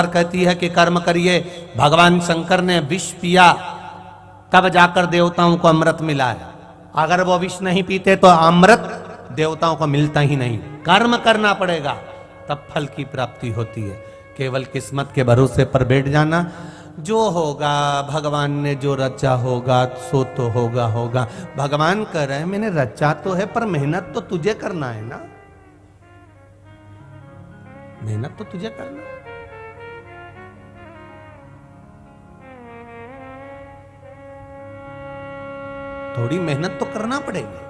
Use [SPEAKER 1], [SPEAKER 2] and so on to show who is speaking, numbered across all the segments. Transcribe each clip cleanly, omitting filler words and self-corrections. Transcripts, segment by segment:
[SPEAKER 1] कहती है कि कर्म करिए। भगवान शंकर ने विष पिया, तब जाकर देवताओं को अमृत मिला है। अगर वो विष नहीं पीते तो अमृत देवताओं को मिलता ही नहीं। कर्म करना पड़ेगा तब फल की प्राप्ति होती है। केवल किस्मत के भरोसे पर बैठ जाना, जो होगा भगवान ने जो रचा होगा सो तो होगा होगा। भगवान कह रहे हैं मैंने रचा तो है पर मेहनत तो तुझे करना है ना, मेहनत तो तुझे करना है। थोड़ी मेहनत तो करना पड़ेगी।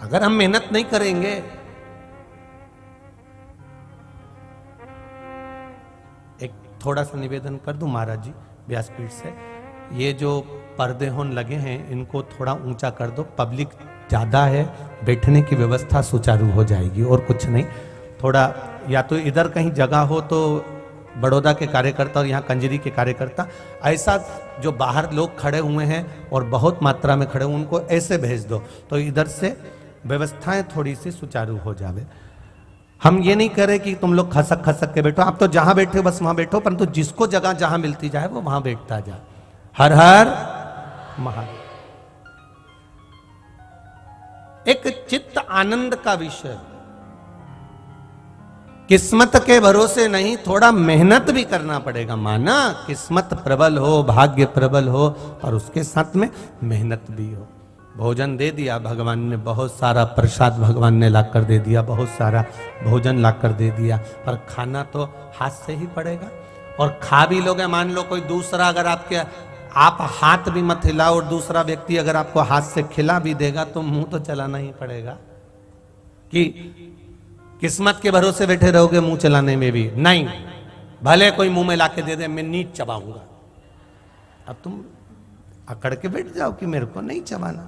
[SPEAKER 1] अगर हम मेहनत नहीं करेंगे, एक थोड़ा सा निवेदन कर दूं महाराज जी व्यासपीठ से, ये जो पर्दे होने लगे हैं इनको थोड़ा ऊंचा कर दो, पब्लिक ज्यादा है, बैठने की व्यवस्था सुचारू हो जाएगी और कुछ नहीं। थोड़ा या तो इधर कहीं जगह हो तो बड़ौदा के कार्यकर्ता और यहाँ कंजरी के कार्यकर्ता, ऐसा जो बाहर लोग खड़े हुए हैं और बहुत मात्रा में खड़े हुए उनको ऐसे भेज दो तो इधर से व्यवस्थाएं थोड़ी सी सुचारू हो जावे। हम ये नहीं करें कि तुम लोग खसक खसक के बैठो, आप तो जहां बैठे हो बस वहां बैठो, परंतु जिसको जगह जहां मिलती जाए वो वहां बैठता जाए। हर हर महादेव। एक चित्त आनंद का विषय, किस्मत के भरोसे नहीं, थोड़ा मेहनत भी करना पड़ेगा। माना किस्मत प्रबल हो, भाग्य प्रबल हो और उसके साथ में मेहनत भी हो। भोजन दे दिया भगवान ने, बहुत सारा प्रसाद भगवान ने लाकर दे दिया, बहुत सारा भोजन लाकर दे दिया, पर खाना तो हाथ से ही पड़ेगा। और खा भी लोगे, मान लो कोई दूसरा अगर आप हाथ भी मत हिलाओ और दूसरा व्यक्ति अगर आपको हाथ से खिला भी देगा तो मुंह तो चलाना ही पड़ेगा। कि किस्मत के भरोसे बैठे रहोगे मुंह चलाने में भी नहीं, भले कोई मुंह में लाके दे दे मैं नीच चबाऊंगा, अब तुम अकड़ के बैठ जाओ कि मेरे को नहीं चबाना,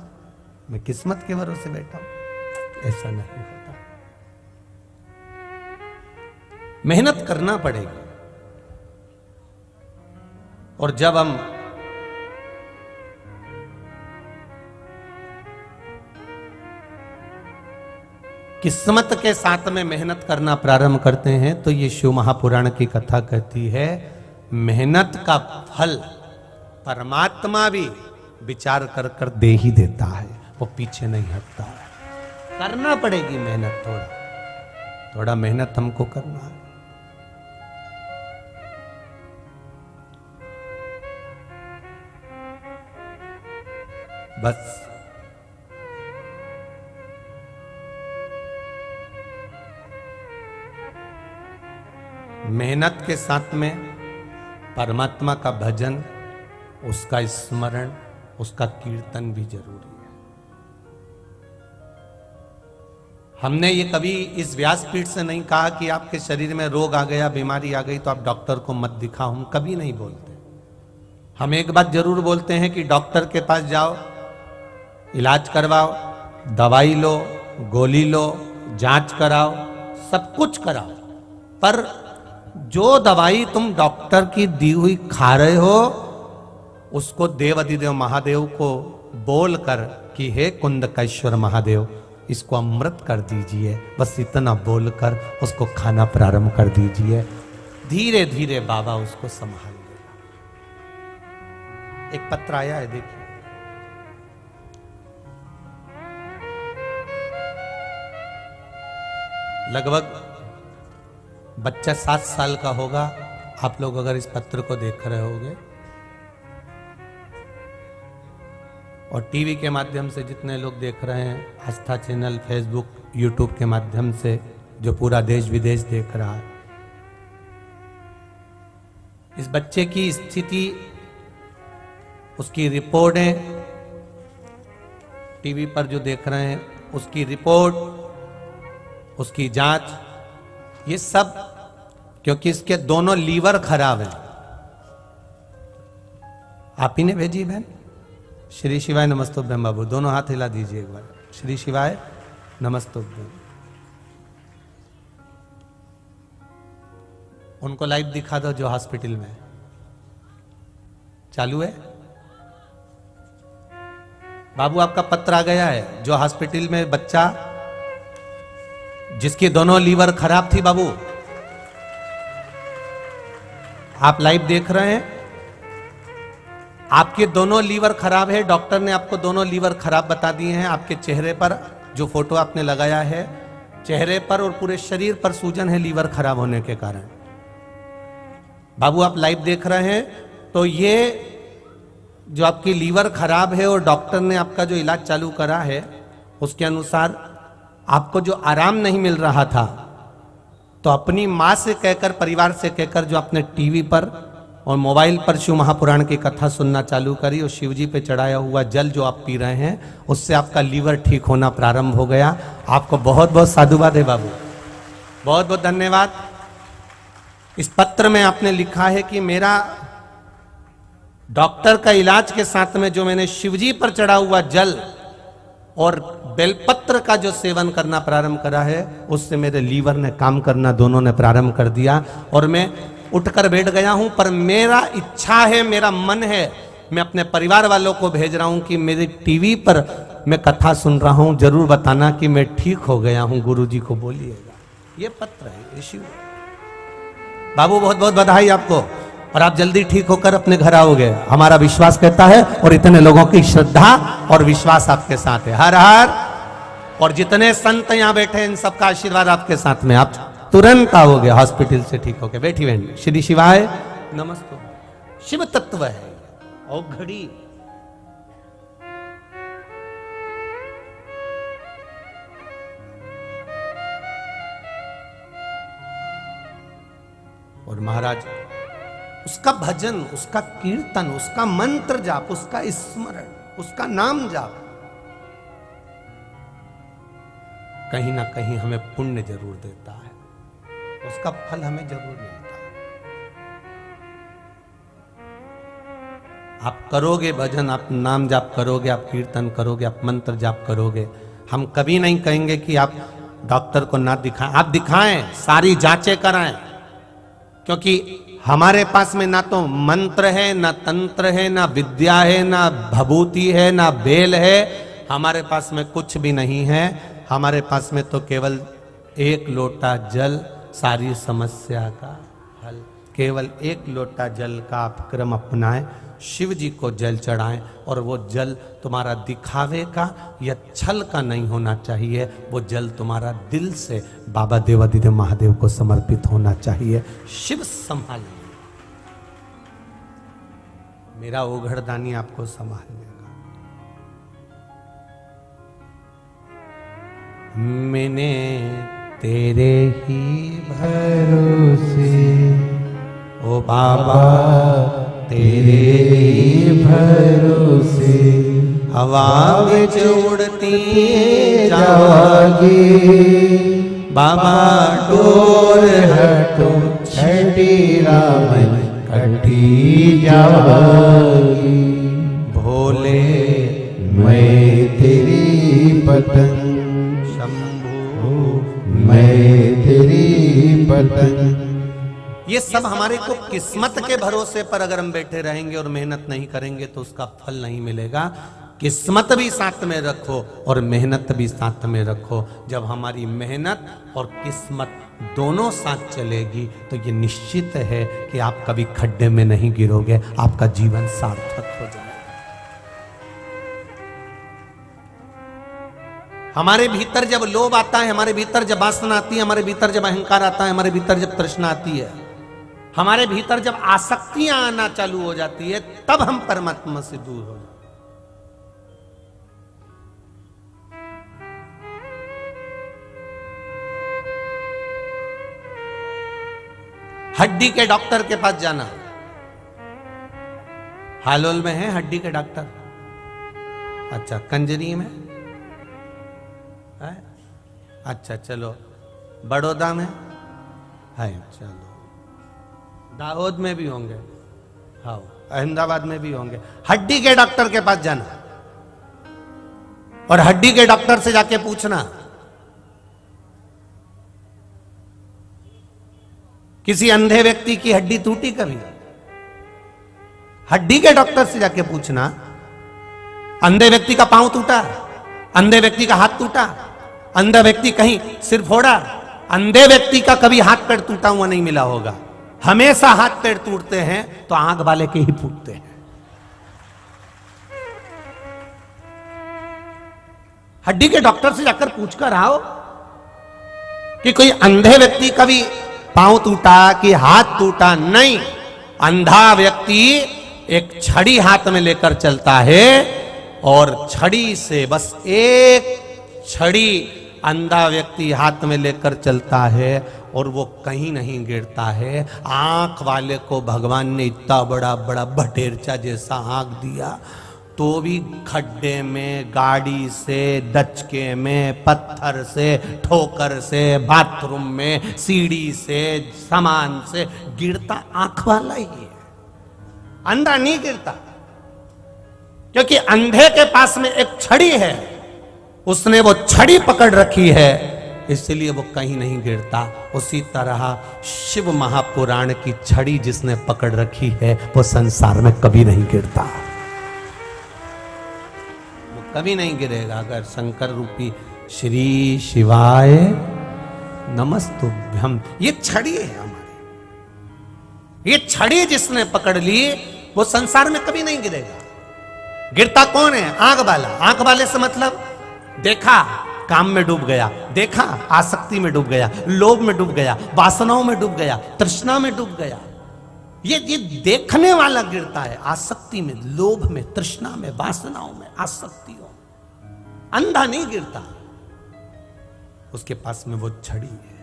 [SPEAKER 1] मैं किस्मत के भरोसे बैठा हूं। ऐसा नहीं होता, मेहनत करना पड़ेगी। और जब हम किस्मत के साथ में मेहनत करना प्रारंभ करते हैं तो ये शिव महापुराण की कथा कहती है मेहनत का फल परमात्मा भी विचार कर कर दे ही देता है, वो पीछे नहीं हटता है। करना पड़ेगी मेहनत, थोड़ा थोड़ा मेहनत हमको करना है। बस मेहनत के साथ में परमात्मा का भजन, उसका स्मरण, उसका कीर्तन भी जरूरी है। हमने ये कभी इस व्यासपीठ से नहीं कहा कि आपके शरीर में रोग आ गया, बीमारी आ गई तो आप डॉक्टर को मत दिखाओ, हम कभी नहीं बोलते। हम एक बात जरूर बोलते हैं कि डॉक्टर के पास जाओ, इलाज करवाओ, दवाई लो, गोली लो, जांच कराओ, सब कुछ कराओ, पर जो दवाई तुम डॉक्टर की दी हुई खा रहे हो उसको देव अधिदेव महादेव को बोलकर कि हे कुंदकेश्वर महादेव इसको अमृत कर दीजिए, बस इतना बोलकर उसको खाना प्रारंभ कर दीजिए। धीरे धीरे बाबा उसको संभाल लेगा। एक पत्र आया है, देखिए। लगभग बच्चा 7 साल का होगा, आप लोग अगर इस पत्र को देख रहे होंगे और टीवी के माध्यम से जितने लोग देख रहे हैं, आस्था चैनल, फेसबुक, यूट्यूब के माध्यम से जो पूरा देश विदेश देख रहा है, इस बच्चे की स्थिति, उसकी रिपोर्टें टीवी पर जो देख रहे हैं, उसकी रिपोर्ट, उसकी जांच, ये सब क्योंकि इसके दोनों लीवर खराब हैं। आप ही ने भेजी बहन? श्री शिवाय नमस्तुभ्यम। बाबू दोनों हाथ हिला दीजिए एक बार। श्री शिवाय नमस्तुभ्यम। उनको लाइव दिखा दो जो हॉस्पिटल में चालू है। बाबू आपका पत्र आ गया है, जो हॉस्पिटल में बच्चा जिसकी दोनों लीवर खराब थी, बाबू आप लाइव देख रहे हैं, आपके दोनों लीवर खराब है। डॉक्टर ने आपको दोनों लीवर खराब बता दिए हैं। आपके चेहरे पर जो फोटो आपने लगाया है, चेहरे पर और पूरे शरीर पर सूजन है लीवर खराब होने के कारण। बाबू आप लाइव देख रहे हैं, तो ये जो आपकी लीवर खराब है और डॉक्टर ने आपका जो इलाज चालू करा है उसके अनुसार आपको जो आराम नहीं मिल रहा था, तो अपनी माँ से कहकर, परिवार से कहकर जो आपने टीवी पर और मोबाइल पर शिव महापुराण की कथा सुनना चालू करी और शिव जी पे चढ़ाया हुआ जल जो आप पी रहे हैं, उससे आपका लीवर ठीक होना प्रारंभ हो गया। आपको बहुत बहुत साधुवाद है बाबू, बहुत बहुत धन्यवाद। इस पत्र में आपने लिखा है कि मेरा डॉक्टर का इलाज के साथ में जो मैंने शिवजी पर चढ़ा हुआ जल और बेलपत्र का जो सेवन करना प्रारंभ करा है, उससे मेरे लीवर ने काम करना दोनों ने प्रारंभ कर दिया और मैं उठकर बैठ गया हूं। पर मेरा इच्छा है, मेरा मन है, मैं अपने परिवार वालों को भेज रहा हूं कि मेरी टीवी पर मैं कथा सुन रहा हूं, जरूर बताना कि मैं ठीक हो गया हूं, गुरुजी को बोलिएगा। ये पत्र है, ये शिव। बाबू बहुत बहुत बधाई आपको, और आप जल्दी ठीक होकर अपने घर आओगे, हमारा विश्वास कहता है, और इतने लोगों की श्रद्धा और विश्वास आपके साथ है। हर हर। और जितने संत यहां बैठे हैं, इन सबका आशीर्वाद आपके साथ में, आप तुरंत आओगे हॉस्पिटल से ठीक होके। बैठी बहन। श्री शिवाय नमस्ते। शिव तत्व है और घड़ी। और महाराज उसका भजन, उसका कीर्तन, उसका मंत्र जाप, उसका स्मरण, उसका नाम जाप कहीं ना कहीं हमें पुण्य जरूर देता है, उसका फल हमें जरूर मिलता है। आप करोगे भजन, आप नाम जाप करोगे, आप कीर्तन करोगे, आप मंत्र जाप करोगे, हम कभी नहीं कहेंगे कि आप डॉक्टर को ना दिखाएं। आप दिखाएं, सारी जांचें कराएं, क्योंकि हमारे पास में ना तो मंत्र है, ना तंत्र है, ना विद्या है, ना भभूति है, ना बेल है। हमारे पास में कुछ भी नहीं है। हमारे पास में तो केवल एक लोटा जल सारी समस्या का हल। केवल एक लोटा जल का आप क्रम अपनाएं, शिव जी को जल चढ़ाएं, और वो जल तुम्हारा दिखावे का या छल का नहीं होना चाहिए। वो जल तुम्हारा दिल से बाबा देवादिदेव महादेव को समर्पित होना चाहिए। शिव संभाल, मेरा ओघड़दानी आपको संभाल लेगा। मैंने तेरे ही भरोसे, ओ बाबा तेरे ही भरोसे, हवा विच उड़ती जागे, बाबा डोर हटो छठी राम कटी जागी, भोले मैं तेरी पतंग, मैं तेरी पतंग। ये सब हमारे को किस्मत के भरोसे पर अगर हम बैठे रहेंगे और मेहनत नहीं करेंगे तो उसका फल नहीं मिलेगा। किस्मत भी साथ में रखो और मेहनत भी साथ में रखो। जब हमारी मेहनत और किस्मत दोनों साथ चलेगी तो ये निश्चित है कि आप कभी खड्डे में नहीं गिरोगे, आपका जीवन सार्थक हो जाएगा। हमारे भीतर जब लोभ आता है, हमारे भीतर जब वासना आती है, हमारे भीतर जब अहंकार आता है, हमारे भीतर जब तृष्णा आती है, हमारे भीतर जब आसक्तियां आना चालू हो जाती है, तब हम परमात्मा से दूर हो जाते। हड्डी के डॉक्टर के पास जाना, हालोल में है हड्डी के डॉक्टर, अच्छा कंजरी में है, अच्छा चलो बड़ौदा में है, चलो दाहोद में भी होंगे, हाँ अहमदाबाद में भी होंगे। हड्डी के डॉक्टर के पास जाना और हड्डी के डॉक्टर से जाके पूछना, किसी अंधे व्यक्ति की हड्डी टूटी कभी? हड्डी के डॉक्टर से जाके पूछना, अंधे व्यक्ति का पांव टूटा, अंधे व्यक्ति का हाथ टूटा, अंधा व्यक्ति कहीं सिर फोड़ा, अंधे व्यक्ति का कभी हाथ पैर टूटा हुआ नहीं मिला होगा। हमेशा हाथ पैर टूटते हैं तो आंख वाले के ही फूटते हैं। हड्डी के डॉक्टर से जाकर पूछकर आओ कि कोई अंधे व्यक्ति का भी पांव टूटा कि हाथ टूटा, नहीं। अंधा व्यक्ति एक छड़ी हाथ में लेकर चलता है और छड़ी से, बस एक छड़ी अंधा व्यक्ति हाथ में लेकर चलता है और वो कहीं नहीं गिरता है। आंख वाले को भगवान ने इतना बड़ा बड़ा बटेरचा जैसा आंख दिया तो भी खड्डे में, गाड़ी से, दचके में, पत्थर से, ठोकर से, बाथरूम में, सीढ़ी से, सामान से गिरता आंख वाला ही है, अंधा नहीं गिरता। क्योंकि अंधे के पास में एक छड़ी है, उसने वो छड़ी पकड़ रखी है, इसलिए वो कहीं नहीं गिरता। उसी तरह शिव महापुराण की छड़ी जिसने पकड़ रखी है वो संसार में कभी नहीं गिरता, वो कभी नहीं गिरेगा। अगर शंकर रूपी श्री शिवाय नमस्तुभ्यम, ये छड़ी है हमारी, ये छड़ी जिसने पकड़ ली वो संसार में कभी नहीं गिरेगा। गिरता कौन है? आंख वाला। आंख वाले से मतलब देखा काम में डूब गया, देखा आसक्ति में डूब गया, लोभ में डूब गया, वासनाओं में डूब गया, तृष्णा में डूब गया। ये देखने वाला गिरता है आसक्ति में, लोभ में, तृष्णा में, वासनाओं में, आसक्तियों। अंधा नहीं गिरता, उसके पास में वो छड़ी है,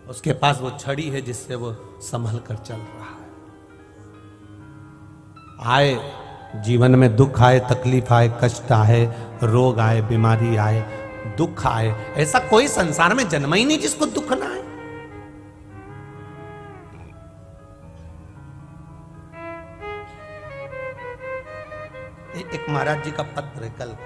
[SPEAKER 1] उसके पास वो छड़ी है जिससे वो संभल कर चल रहा है। आए जीवन में दुख आए, तकलीफ आए, कष्ट आए, रोग आए, बीमारी आए, दुख आए, ऐसा कोई संसार में जन्म ही नहीं जिसको दुख ना आए। एक महाराज जी का पत्र है कल,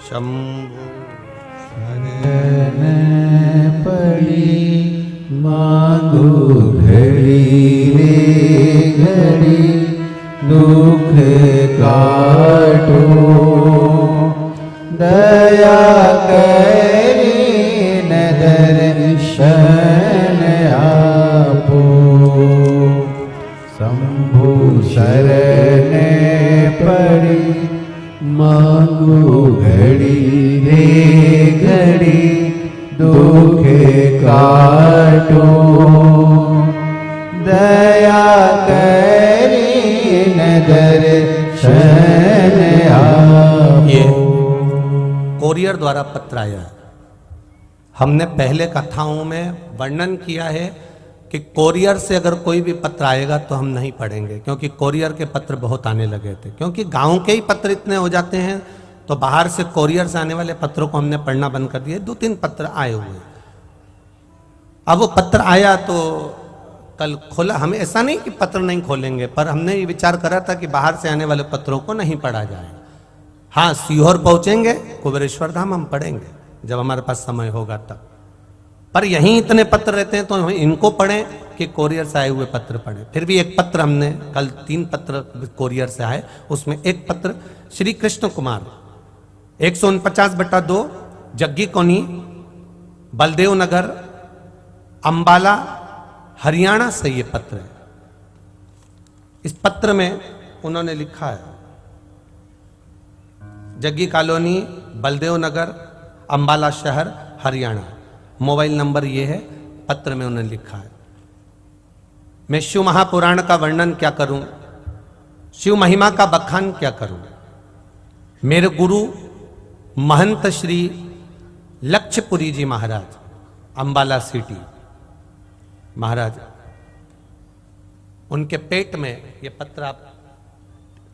[SPEAKER 1] शंभु
[SPEAKER 2] शरण पड़ी मांगो घड़ी रे घड़ी, दुख काटो दया करी न दर्शन आपो। शंभु शरण पड़ी मांगो घड़ी रे घड़ी, दुख काटो दया करी न दर्शन आपो।
[SPEAKER 1] ये कोरियर द्वारा पत्र आया है। हमने पहले कथाओं में वर्णन किया है कि कोरियर से अगर कोई भी पत्र आएगा तो हम नहीं पढ़ेंगे, क्योंकि कोरियर के पत्र बहुत आने लगे थे। क्योंकि गांव के ही पत्र इतने हो जाते हैं तो बाहर से कोरियर से आने वाले पत्रों को हमने पढ़ना बंद कर दिया। 2-3 पत्र आए हुए, अब वो पत्र आया तो कल खोला। हम ऐसा नहीं कि पत्र नहीं खोलेंगे, पर हमने ये विचार करा था कि बाहर से आने वाले पत्रों को नहीं पढ़ा जाए। हाँ, सीहोर पहुंचेंगे, कुबेरेश्वर धाम हम पढ़ेंगे जब हमारे पास समय होगा तब। पर यहीं इतने पत्र रहते हैं तो इनको पढ़ें कि कोरियर से आए हुए पत्र पढ़ें। फिर भी एक पत्र हमने कल 3 पत्र कोरियर से आए, उसमें एक पत्र श्री कृष्ण कुमार 149/2 जग्गी कोनी, बलदेव नगर, अंबाला, हरियाणा से ये पत्र है। इस पत्र में उन्होंने लिखा है, जग्गी कॉलोनी, बलदेव नगर, अंबाला शहर, हरियाणा। मोबाइल नंबर ये है। पत्र में उन्होंने लिखा है, मैं शिव महापुराण का वर्णन क्या करूं, शिव महिमा का बखान क्या करूं। मेरे गुरु महंत श्री लक्ष्यपुरी जी महाराज, अंबाला सिटी महाराज, उनके पेट में, ये पत्र आप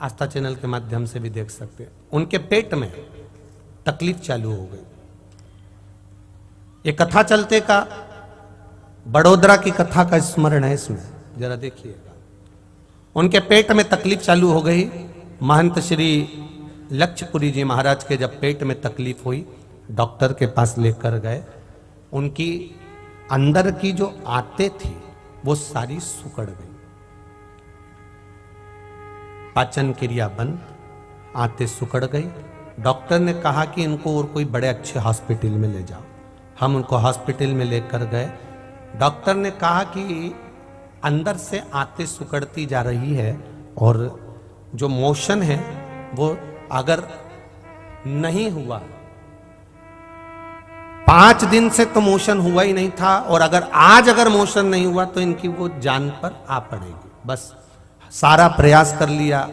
[SPEAKER 1] आस्था चैनल के माध्यम से भी देख सकते हैं, उनके पेट में तकलीफ चालू हो गई। ये कथा चलते का बड़ोदरा की कथा का स्मरण है इसमें। जरा देखिएगा। उनके पेट में तकलीफ चालू हो गई। महंत श्री लक्ष्यपुरी जी महाराज के जब पेट में तकलीफ हुई, डॉक्टर के पास लेकर गए। उनकी अंदर की जो आंतें थी वो सारी सुकड़ गई, पाचन क्रिया बंद, आंतें सुकड़ गई। डॉक्टर ने कहा कि इनको और कोई बड़े अच्छे हॉस्पिटल में ले जाओ। हम उनको हॉस्पिटल में लेकर गए। डॉक्टर ने कहा कि अंदर से आंतें सुकड़ती जा रही है और जो मोशन है वो अगर नहीं हुआ, 5 दिन से तो मोशन हुआ ही नहीं था, और अगर मोशन नहीं हुआ तो इनकी वो जान पर आ पड़ेगी। बस सारा प्रयास कर लिया,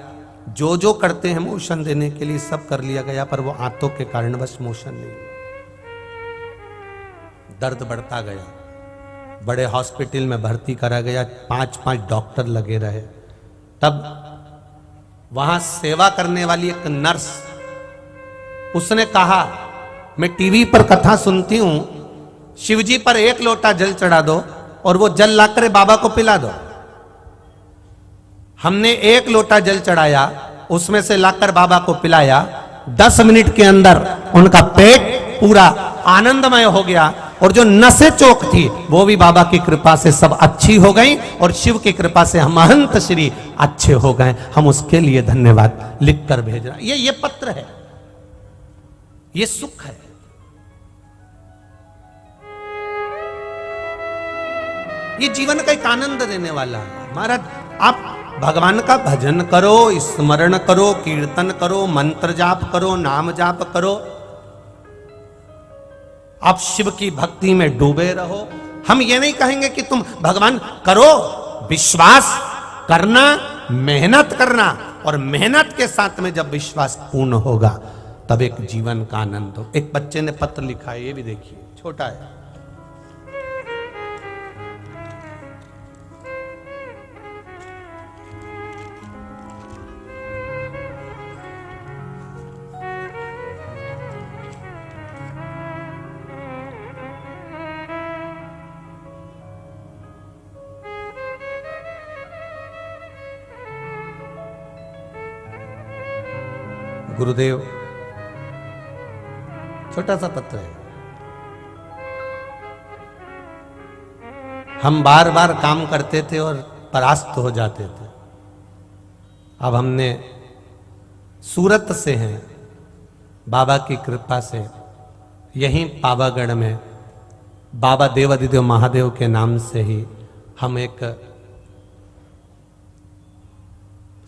[SPEAKER 1] जो जो करते हैं मोशन देने के लिए सब कर लिया गया, पर वो आंतों के कारण बस मोशन नहीं हुआ। दर्द बढ़ता गया, बड़े हॉस्पिटल में भर्ती करा गया, 5 डॉक्टर लगे रहे। तब वहां सेवा करने वाली एक नर्स, उसने कहा मैं टीवी पर कथा सुनती हूं, शिवजी पर 1 लोटा जल चढ़ा दो और वो जल लाकर बाबा को पिला दो। हमने 1 लोटा जल चढ़ाया, उसमें से लाकर बाबा को पिलाया। 10 मिनट के अंदर उनका पेट पूरा आनंदमय हो गया, और जो नसें चौक थी वो भी बाबा की कृपा से सब अच्छी हो गई, और शिव की कृपा से हम महंत श्री अच्छे हो गए। हम उसके लिए धन्यवाद लिखकर भेज रहे। ये पत्र है, ये सुख है। ये जीवन का एक आनंद देने वाला है। महाराज, आप भगवान का भजन करो, स्मरण करो, कीर्तन करो, मंत्र जाप करो, नाम जाप करो, आप शिव की भक्ति में डूबे रहो। हम ये नहीं कहेंगे कि तुम भगवान करो, विश्वास करना, मेहनत करना, और मेहनत के साथ में जब विश्वास पूर्ण होगा तब एक जीवन का आनंद हो। एक बच्चे ने पत्र लिखा है, ये भी देखिए, छोटा है। गुरुदेव, छोटा सा पत्र है। हम बार बार काम करते थे और परास्त हो जाते थे। अब हमने सूरत से हैं, बाबा की कृपा से यहीं पावागढ़ में बाबा देवादिदेव महादेव के नाम से ही हम एक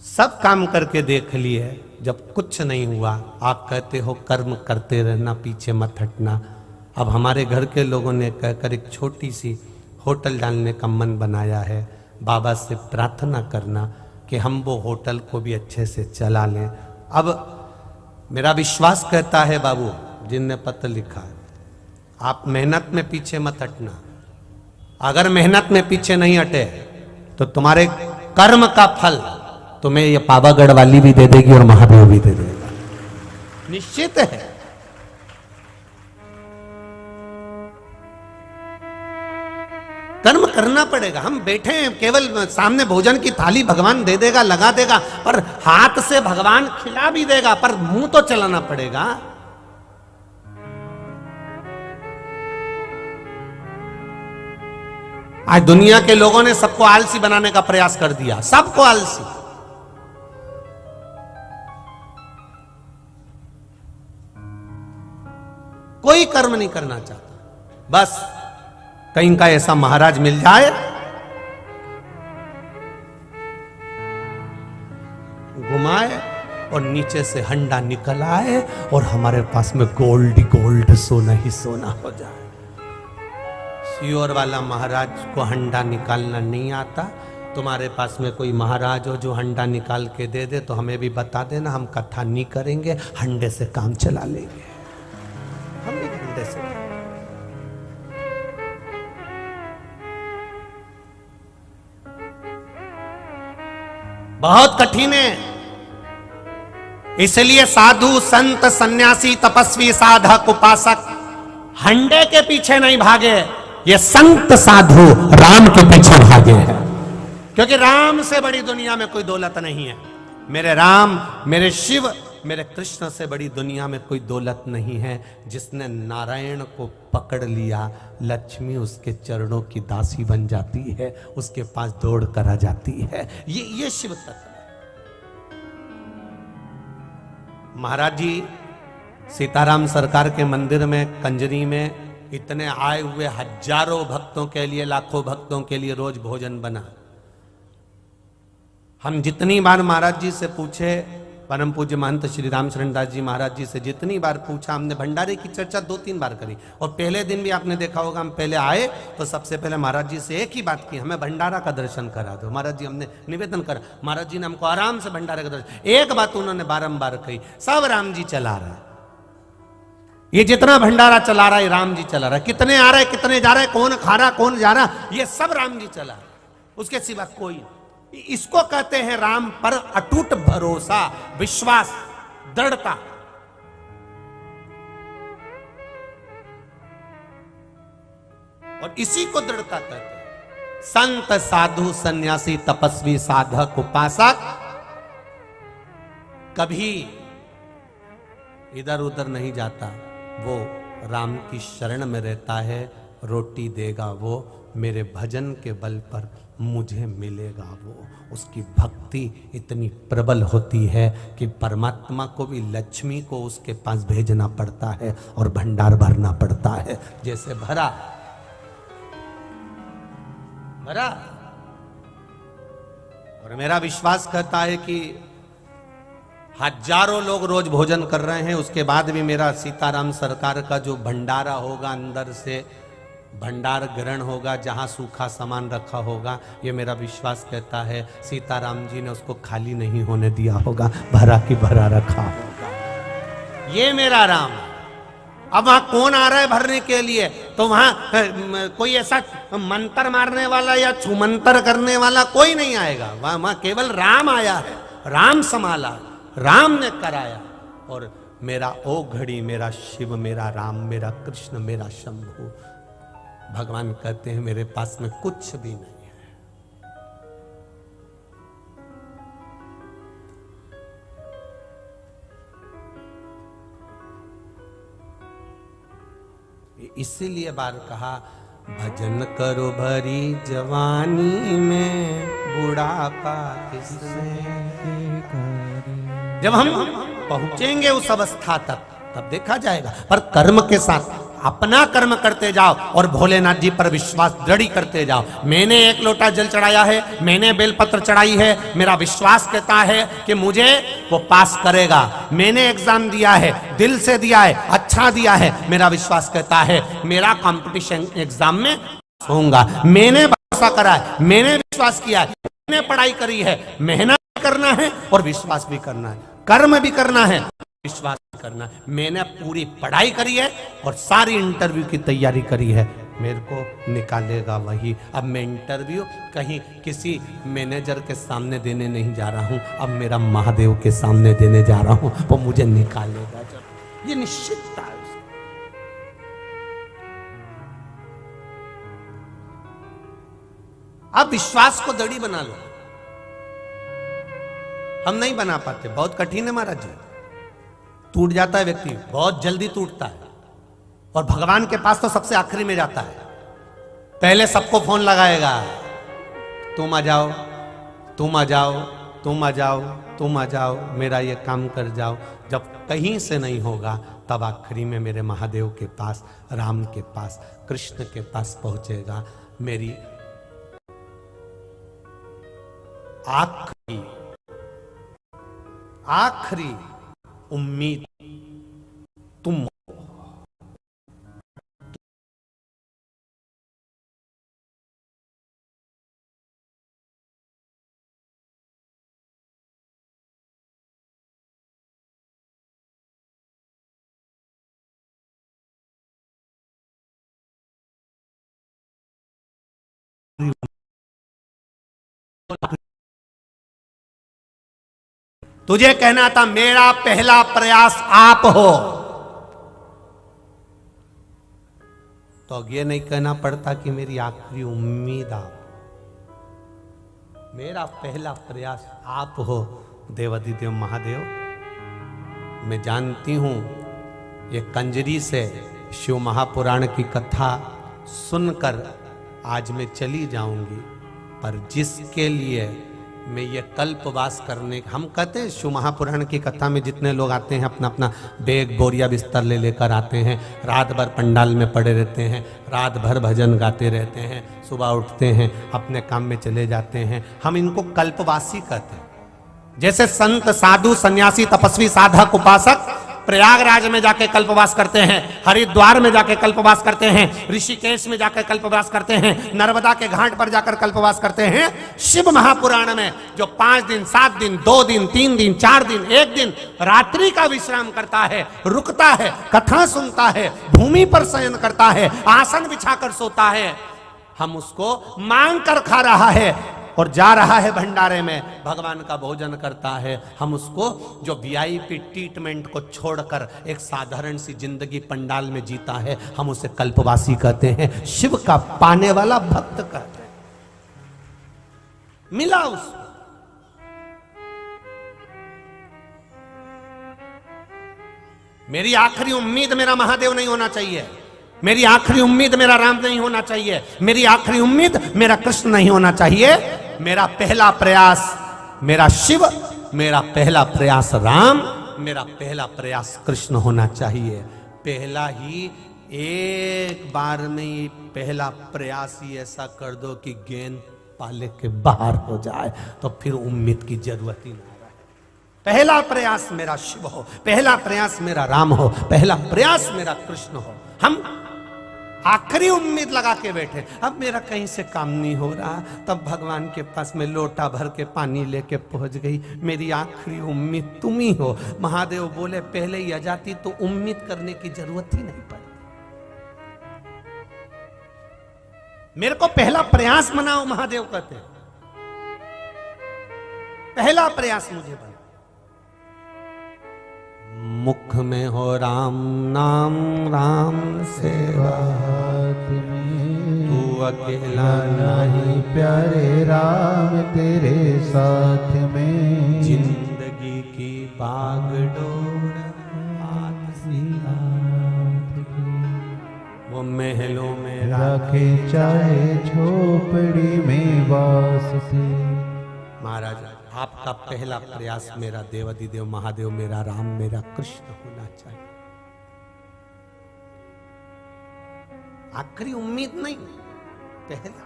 [SPEAKER 1] सब काम करके देख लिए। जब कुछ नहीं हुआ, आप कहते हो कर्म करते रहना, पीछे मत हटना। अब हमारे घर के लोगों ने कहकर एक छोटी सी होटल डालने का मन बनाया है। बाबा से प्रार्थना करना कि हम वो होटल को भी अच्छे से चला लें। अब मेरा विश्वास कहता है, बाबू जिनने पत्र लिखा, आप मेहनत में पीछे मत हटना। अगर मेहनत में पीछे नहीं हटे तो तुम्हारे कर्म का फल तुम्हें ये पावागढ़ वाली भी दे देगी और महादेव भी दे देगा, निश्चित है। कर्म करना पड़ेगा। हम बैठे हैं, केवल सामने भोजन की थाली भगवान दे देगा, लगा देगा, पर हाथ से भगवान खिला भी देगा, पर मुंह तो चलाना पड़ेगा। आज दुनिया के लोगों ने सबको आलसी बनाने का प्रयास कर दिया, सबको आलसी। कोई कर्म नहीं करना चाहता, बस कहीं का ऐसा महाराज मिल जाए, घुमाए और नीचे से हंडा निकल आए और हमारे पास में गोल्ड गोल्ड, सोना ही सोना हो जाए। सियोर वाला महाराज को हंडा निकालना नहीं आता। तुम्हारे पास में कोई महाराज हो जो हंडा निकाल के दे दे तो हमें भी बता देना, हम कथा नहीं करेंगे, हंडे से काम चला लेंगे। हम भी हंडे से। बहुत कठिन है, इसलिए साधु संत सन्यासी तपस्वी साधक उपासक हंडे के पीछे नहीं भागे, ये संत साधु राम के पीछे भागे हैं। क्योंकि राम से बड़ी दुनिया में कोई दौलत नहीं है। मेरे राम, मेरे शिव, मेरे कृष्ण से बड़ी दुनिया में कोई दौलत नहीं है। जिसने नारायण को पकड़ लिया, लक्ष्मी उसके चरणों की दासी बन जाती है, उसके पास दौड़ कर आ जाती है। ये शिव तत्व है। महाराज जी सीताराम सरकार के मंदिर में कंजरी में इतने आए हुए हजारों भक्तों के लिए, लाखों भक्तों के लिए रोज भोजन बना। हम जितनी बार महाराज जी से पूछे, परम पूज्य महंत श्री राम शरण दास जी महाराज जी से जितनी बार पूछा, हमने भंडारे की चर्चा 2-3 बार करी। और पहले दिन भी आपने देखा होगा, हम पहले आए तो सबसे पहले महाराज जी से एक ही बात की, हमें भंडारा का दर्शन करा दो। महाराज जी हमने निवेदन करा, महाराज जी ने हमको आराम से भंडारे का दर्शन। एक बात उन्होंने बारंबार कही, सब राम जी चला रहा है, ये जितना भंडारा चला रहा है राम जी चला रहा है। कितने आ रहे, कितने जा रहे, कौन खा रहा, कौन जा रहा, ये सब राम जी चला रहा है, उसके सिवा कोई नहीं। इसको कहते हैं राम पर अटूट भरोसा, विश्वास, दृढ़ता। और इसी को दृढ़ता कहते हैं। संत, साधु, सन्यासी, तपस्वी, साधक, उपासक कभी इधर उधर नहीं जाता, वो राम की शरण में रहता है। रोटी देगा वो, मेरे भजन के बल पर मुझे मिलेगा वो। उसकी भक्ति इतनी प्रबल होती है कि परमात्मा को भी लक्ष्मी को उसके पास भेजना पड़ता है और भंडार भरना पड़ता है। जैसे भरा और मेरा विश्वास कहता है कि हजारों लोग रोज भोजन कर रहे हैं, उसके बाद भी मेरा सीताराम सरकार का जो भंडारा होगा, अंदर से भंडार ग्रहण होगा, जहां सूखा सामान रखा होगा, ये मेरा विश्वास कहता है सीताराम जी ने उसको खाली नहीं होने दिया होगा, भरा की भरा रखा होगा। ये मेरा राम। अब वहां कौन आ रहा है भरने के लिए, तो वहां कोई ऐसा मंत्र मारने वाला या छुमंतर करने वाला कोई नहीं आएगा। वहां केवल राम आया है, राम संभाला, राम ने कराया। और मेरा ओ घड़ी, मेरा शिव, मेरा राम, मेरा कृष्ण, मेरा शंभु, भगवान कहते हैं मेरे पास में कुछ भी नहीं है। इसीलिए बार कहा, भजन करो भरी जवानी में, बुढ़ापा किसने। जब हम पहुंचेंगे उस अवस्था तक, तब देखा जाएगा। पर कर्म के साथ अपना कर्म करते जाओ और भोलेनाथ जी पर विश्वास दृढ़ करते जाओ। मैंने 1 लोटा जल चढ़ाया है, मैंने बेलपत्र चढ़ाई है, मेरा विश्वास कहता है कि मुझे वो पास करेगा। मैंने एग्जाम दिया है, दिल से दिया है, अच्छा दिया है, मेरा विश्वास कहता है मेरा कंपटीशन एग्जाम में पास होऊंगा। मैंने भरोसा करा है, मैंने विश्वास किया है, मैंने पढ़ाई करी है, मेहनत भी करना है और विश्वास भी करना है, कर्म भी करना है, विश्वास करना। मैंने पूरी पढ़ाई करी है और सारी इंटरव्यू की तैयारी करी है, मेरे को निकालेगा वही। अब मैं इंटरव्यू कहीं किसी मैनेजर के सामने देने नहीं जा रहा हूं, अब मेरा महादेव के सामने देने जा रहा हूं, वो मुझे निकालेगा जब। ये निश्चितता है। अब विश्वास को दड़ी बना लो। हम नहीं बना पाते, बहुत कठिन है महाराज जी। टूट जाता है व्यक्ति, बहुत जल्दी टूटता है। और भगवान के पास तो सबसे आखिरी में जाता है, पहले सबको फोन लगाएगा, तुम आ जाओ, तुम आ जाओ, तुम आ जाओ, तुम आ जाओ, मेरा ये काम कर जाओ। जब कहीं से नहीं होगा, तब आखिरी में मेरे महादेव के पास, राम के पास, कृष्ण के पास पहुंचेगा। मेरी आखिरी उम्मीद तुम हो। तुझे कहना था मेरा पहला प्रयास आप हो, तो ये नहीं कहना पड़ता कि मेरी आखिरी उम्मीद आप। मेरा पहला प्रयास आप हो देवाधिदेव महादेव। मैं जानती हूं ये कंजरी से शिव महापुराण की कथा सुनकर आज मैं चली जाऊंगी, पर जिसके लिए मैं ये कल्पवास करने, हम कहते हैं शिव महापुराण की कथा में जितने लोग आते हैं अपना अपना बैग बोरिया बिस्तर ले लेकर आते हैं, रात भर पंडाल में पड़े रहते हैं, रात भर भजन गाते रहते हैं, सुबह उठते हैं अपने काम में चले जाते हैं। हम इनको कल्पवासी कहते हैं। जैसे संत साधु सन्यासी तपस्वी साधक उपासक प्रयागराज में जाके कल्पवास करते हैं, हरिद्वार में जाके कल्पवास करते हैं, ऋषिकेश में जाकर कल्पवास करते हैं, नर्मदा के घाट पर जाकर कल्पवास करते हैं। शिव महापुराण में जो 5 दिन 7 दिन 2 दिन 3 दिन 4 दिन 1 दिन रात्रि का विश्राम करता है, रुकता है, कथा सुनता है, भूमि पर शयन करता है, आसन बिछाकर सोता है, हम उसको मांग कर खा रहा है और जा रहा है भंडारे में भगवान का भोजन करता है। हम उसको जो वीआईपी ट्रीटमेंट को छोड़कर एक साधारण सी जिंदगी पंडाल में जीता है, हम उसे कल्पवासी कहते हैं, शिव का पाने वाला भक्त कहते हैं। मिला उसको। मेरी आखिरी उम्मीद मेरा महादेव नहीं होना चाहिए, मेरी आखिरी उम्मीद मेरा राम नहीं होना चाहिए, मेरी आखिरी उम्मीद मेरा कृष्ण नहीं होना चाहिए। मेरा पहला प्रयास मेरा शिव, मेरा पहला प्रयास राम, मेरा पहला प्रयास कृष्ण होना चाहिए। पहला ही एक बार में ही पहला प्रयास ही ऐसा कर दो कि गेंद पाले के बाहर हो जाए, तो फिर उम्मीद की जरूरत ही ना रहे। पहला प्रयास मेरा शिव हो, पहला प्रयास मेरा राम हो, पहला प्रयास मेरा कृष्ण हो। हम आखिरी उम्मीद लगा के बैठे, अब मेरा कहीं से काम नहीं हो रहा, तब भगवान के पास में लोटा भर के पानी लेके पहुंच गई, मेरी आखिरी उम्मीद तुम ही हो। महादेव बोले पहले ही आ जाती तो उम्मीद करने की जरूरत ही नहीं पड़ी। मेरे को पहला प्रयास मनाओ, महादेव कहते हैं, पहला प्रयास मुझे बना। मुख में हो राम नाम, राम सेवा तू अकेला नहीं,
[SPEAKER 2] प्यारे राम तेरे साथ में
[SPEAKER 1] जिंदगी की बागडोर वो महलों में
[SPEAKER 2] रखे चाहे झोपड़ी में वास से।
[SPEAKER 1] महाराज आपका पहला प्रयास मेरा देवाधिदेव महादेव, मेरा राम, मेरा कृष्ण होना चाहिए। आखिरी उम्मीद नहीं, पहला।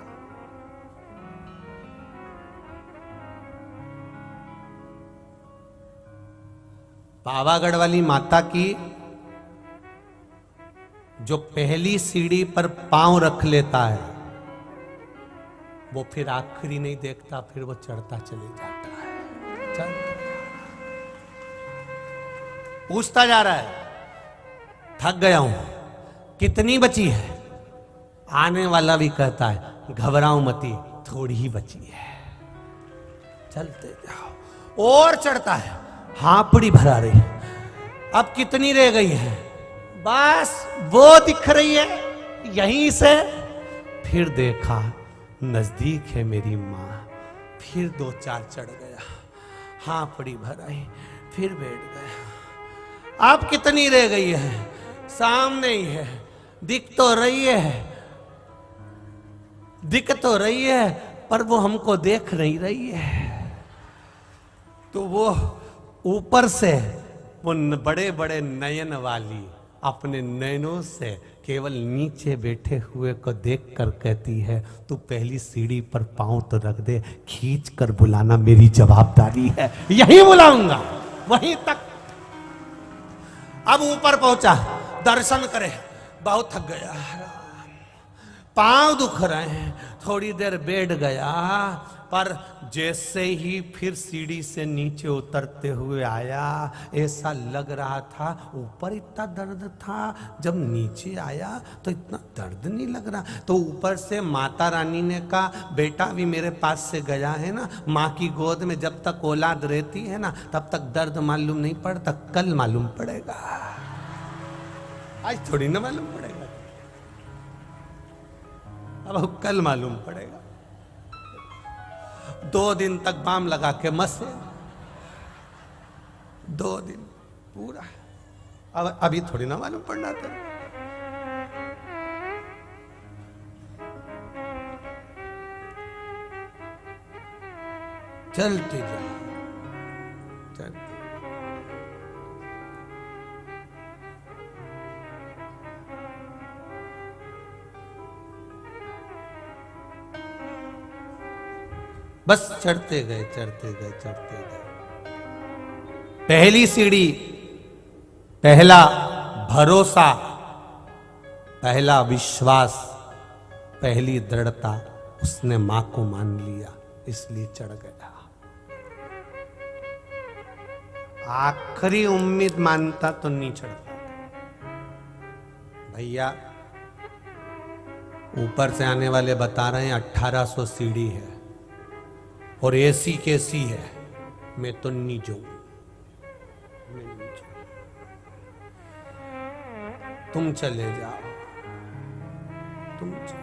[SPEAKER 1] पावागढ़ वाली माता की जो पहली सीढ़ी पर पांव रख लेता है वो फिर आखिरी नहीं देखता, फिर वो चढ़ता चले जाता है। पूछता जा रहा है, थक गया हूं, कितनी बची है? आने वाला भी कहता है घबराओ मती, थोड़ी ही बची है, चलते जाओ। और चढ़ता है, हापड़ी भरा रही, अब कितनी रह गई है? बस वो दिख रही है यहीं से। फिर देखा नजदीक है मेरी मां, फिर 2-4 चढ़ गया, हापड़ी भराई, फिर बैठ गया। अब कितनी रह गई है? सामने ही है, दिख तो रही है, दिख तो रही है, पर वो हमको देख नहीं रही है। तो वो ऊपर से वो बड़े बड़े नयन वाली अपने नयनों से केवल नीचे बैठे हुए को देखकर कहती है, तू पहली सीढ़ी पर पांव तो रख दे, खींच कर बुलाना मेरी जवाबदारी है। यही बुलाऊंगा, वहीं तक। अब ऊपर पहुंचा, दर्शन करे, बहुत थक गया, पांव दुख रहे हैं, थोड़ी देर बैठ गया, पर जैसे ही फिर सीढ़ी से नीचे उतरते हुए आया, ऐसा लग रहा था ऊपर इतना दर्द था, जब नीचे आया तो इतना दर्द नहीं लग रहा। तो ऊपर से माता रानी ने कहा, बेटा भी मेरे पास से गया है ना, माँ की गोद में जब तक औलाद रहती है ना तब तक दर्द मालूम नहीं पड़ता, कल मालूम पड़ेगा, आज थोड़ी ना मालूम पड़ेगा, अब कल मालूम पड़ेगा। 2 दिन तक बाम लगा के मसे, 2 दिन पूरा। अब अभी थोड़ी ना मालूम पड़ना था। चलते जाओ, चलते। बस चढ़ते गए, चढ़ते गए, चढ़ते गए। पहली सीढ़ी, पहला भरोसा, पहला विश्वास, पहली दृढ़ता, उसने मां को मान लिया, इसलिए चढ़ गया। आखिरी उम्मीद मानता तो नहीं चढ़ता। भैया ऊपर से आने वाले बता रहे हैं 1800 सीढ़ी है और ऐसी कैसी है, मैं तो नहीं जाऊं, मैं नहीं जाऊं। तुम चले जाओ, तुम जाओ।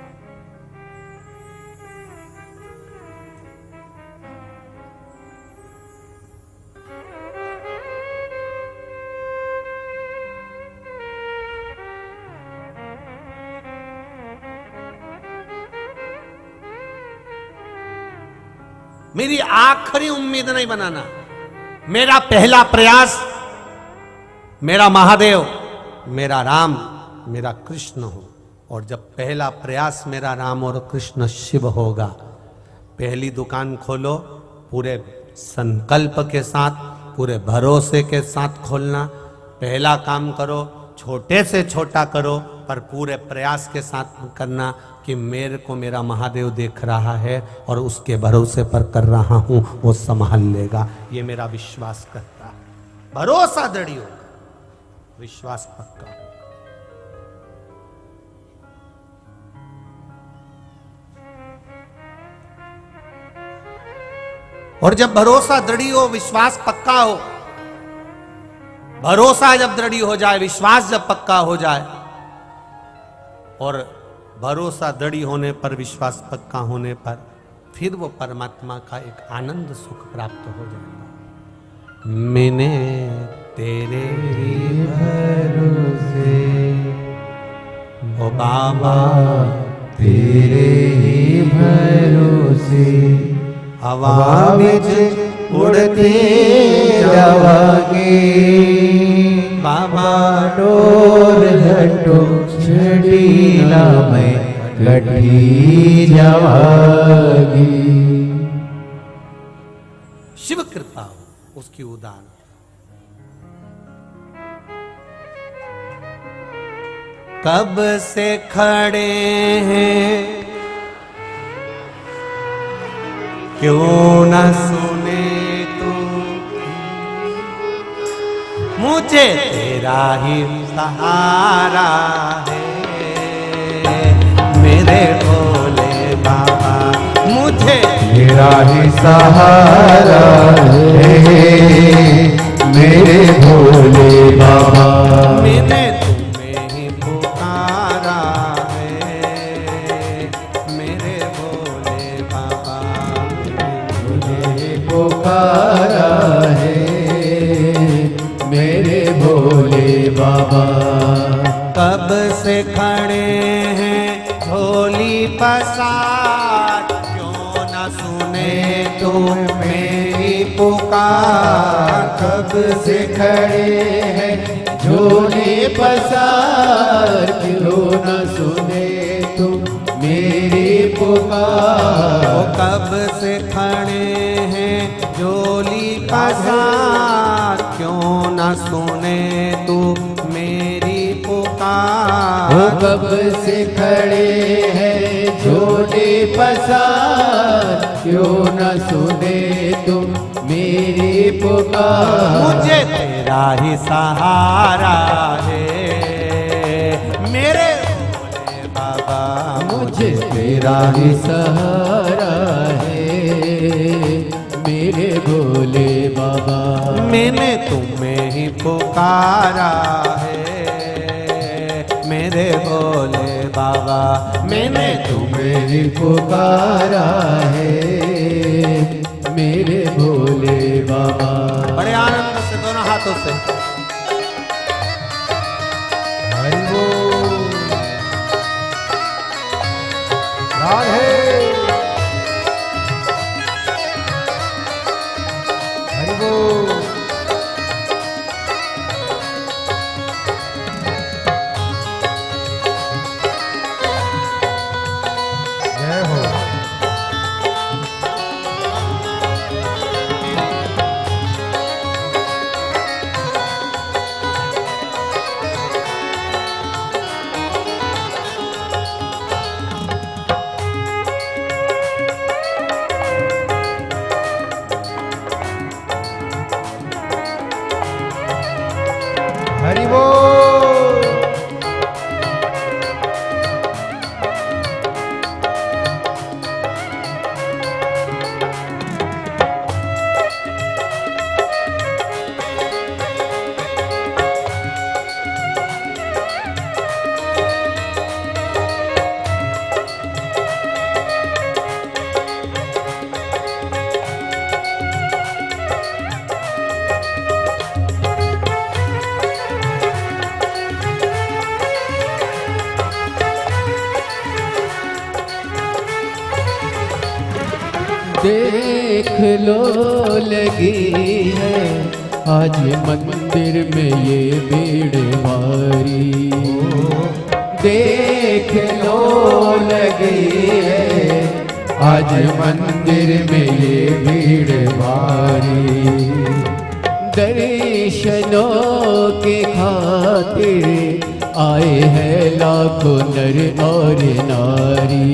[SPEAKER 1] मेरी आखिरी उम्मीद नहीं बनाना। मेरा पहला प्रयास मेरा महादेव, मेरा राम, मेरा कृष्ण हो। और जब पहला प्रयास मेरा राम और कृष्ण शिव होगा, पहली दुकान खोलो पूरे संकल्प के साथ, पूरे भरोसे के साथ खोलना। पहला काम करो, छोटे से छोटा करो, पर पूरे प्रयास के साथ करना कि मेरे को मेरा महादेव देख रहा है और उसके भरोसे पर कर रहा हूं, वो संभाल लेगा। ये मेरा विश्वास करता है। भरोसा दृढ़ होगा, विश्वास पक्का। और जब भरोसा दृढ़ हो, विश्वास पक्का हो, भरोसा जब दृढ़ हो जाए, विश्वास जब पक्का हो जाए, और भरोसा दृढ़ होने पर, विश्वास पक्का होने पर, फिर वो परमात्मा का एक आनंद सुख प्राप्त हो जाएगा। मैंने तेरे ही
[SPEAKER 2] भरोसे
[SPEAKER 1] ओ बाबा,
[SPEAKER 2] तेरे ही भरोसे
[SPEAKER 1] हवा
[SPEAKER 2] विच उड़ते जावांगे
[SPEAKER 1] बाबा,
[SPEAKER 2] डोर हटो छड़ी ना मैं कटी जावांगी।
[SPEAKER 1] शिव कृपा हो उसकी उदान। कब से खड़े हैं, क्यों न सुने तू, मुझे तेरा ही सहारा है मेरे भोले बाबा, मुझे
[SPEAKER 2] तेरा ही सहारा है मेरे भोले बाबा।
[SPEAKER 1] मैंने तुम्हें ही पुकारा है मेरे भोले बाबा,
[SPEAKER 2] मुझे पुकारा है मेरे भोले बाबा।
[SPEAKER 1] कब से खड़े हैं झोली पसार, क्यों न सुने तुम मेरी पुकार।
[SPEAKER 2] कब से खड़े हैं झोले पसार, क्यों न सुने तुम मेरी पुकार।
[SPEAKER 1] कब से खड़े हैं झोली पसार, क्यों न सुने तू मेरी पुकार।
[SPEAKER 2] कब से खड़े हैं झोले पसार, क्यों न सुने तुम मेरी पुकार।
[SPEAKER 1] मुझे तेरा ही सहारा है मेरे भोले बाबा,
[SPEAKER 2] मुझे तेरा ही सहारा है मेरे भोले बाबा।
[SPEAKER 1] मैंने तुम्हें ही पुकारा है मेरे भोले बाबा, मैंने
[SPEAKER 2] तुम्हें ही पुकारा है बाबा।
[SPEAKER 1] बड़े आनंद से दोनों हाथों से
[SPEAKER 2] हरि बोल। राधे। हरि बोल। जय हो। हरि बोल। देख लो लगी है आज मंदिर में ये भीड़ भारी। देख लो लगी है आज मंदिर में ये भीड़ भारी। दर्शनों के खातिर आए हैं लाखों नर और नारी।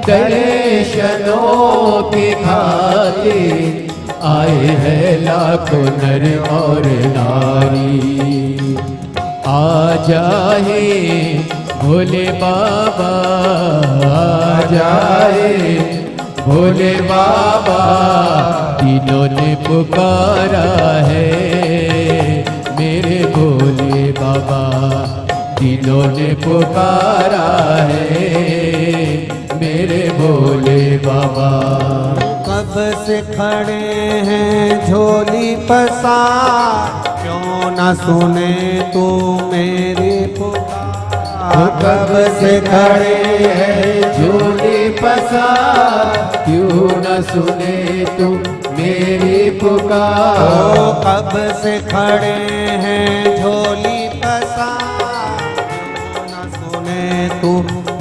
[SPEAKER 2] दर्शनों के खातिर आए हैं लाखों नर और नारी। आ जाए भोले बाबा, आ जाए भोले बाबा। तीनों ने पुकारा है मेरे भोले बाबा। तीनों ने पुकारा है मेरे भोले बाबा।
[SPEAKER 1] कब से खड़े हैं झोली पसार, क्यों न सुने तू मेरी पुकार।
[SPEAKER 2] कब से खड़े हैं झोली पसार, क्यों न सुने तू मेरी पुकार।
[SPEAKER 1] कब से खड़े हैं झोली पसार, क्यों न सुने तू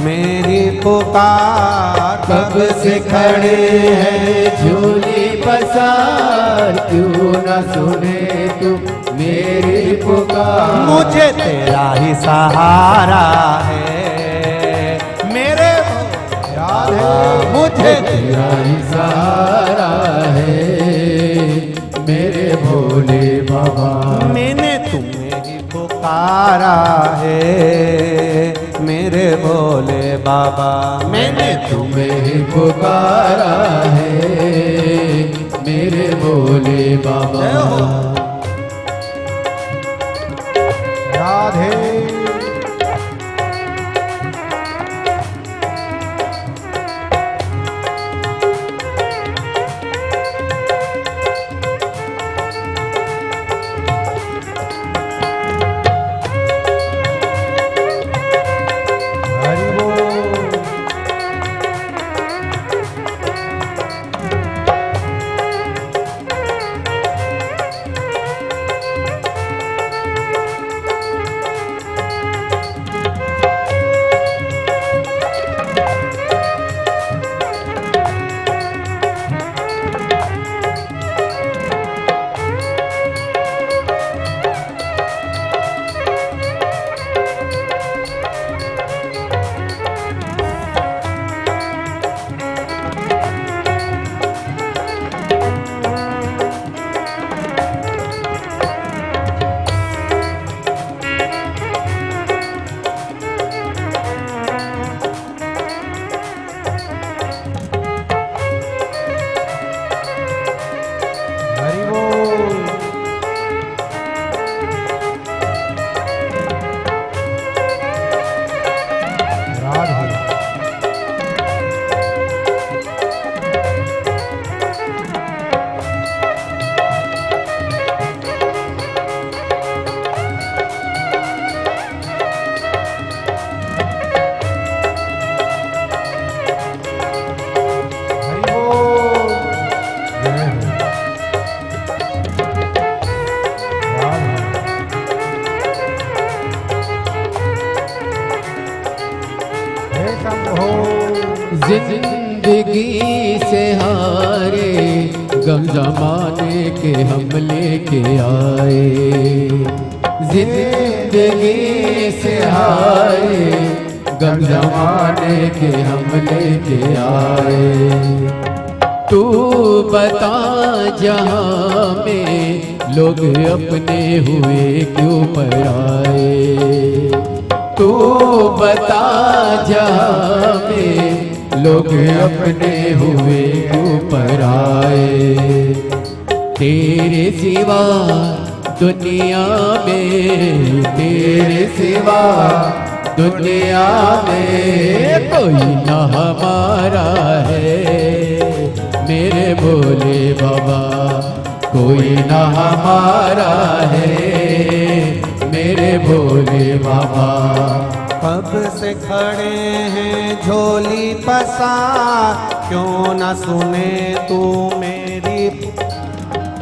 [SPEAKER 1] मेरी पुकार।
[SPEAKER 2] कब से खड़े हैं झोली पसार, क्यों न सुने तू मेरी पुकार।
[SPEAKER 1] मुझे तेरा ही सहारा है मेरे
[SPEAKER 2] राधे।
[SPEAKER 1] मुझे
[SPEAKER 2] तेरा ही सहारा है मेरे भोले बाबा।
[SPEAKER 1] मैंने तुम्हें ही पुकारा है मेरे भोले बाबा। मैंने
[SPEAKER 2] तुम्हें ही पुकारा है मेरे भोले बाबा। राधे। हरि बोल। गम जमाने के हम लेके आए, जिंदगी से आए, गम जमाने के हम लेके आए। तू बता जहाँ में लोग अपने हुए क्यों पराए, तू बता जहाँ में लोग अपने हुए क्यों पराए। तेरे सिवा दुनिया में, तेरे सिवा दुनिया में कोई न हमारा है, मेरे भोले बाबा कोई न हमारा है, मेरे भोले बाबा।
[SPEAKER 1] कब से खड़े हैं झोली पसार, क्यों न सुने तू मेरी।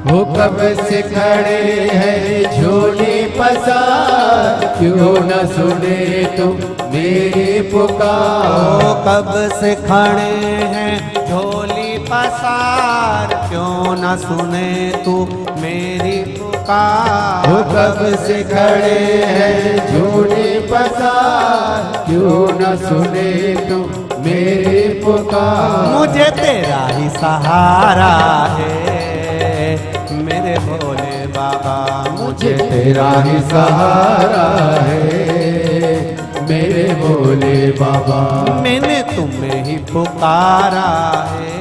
[SPEAKER 2] वो कब से खड़े हैं झोली पसार, क्यों न सुने तू मेरी पुकार।
[SPEAKER 1] वो कब से खड़े हैं झोली पसार, क्यों न सुने तू मेरी पुकार।
[SPEAKER 2] वो कब से खड़े हैं झोली पसार, क्यों न सुने तू मेरी पुकार।
[SPEAKER 1] मुझे तेरा ही सहारा है, मेरे भोले बाबा
[SPEAKER 2] मुझे तेरा ही सहारा है, मेरे भोले बाबा।
[SPEAKER 1] मैंने तुम्हें ही पुकारा है,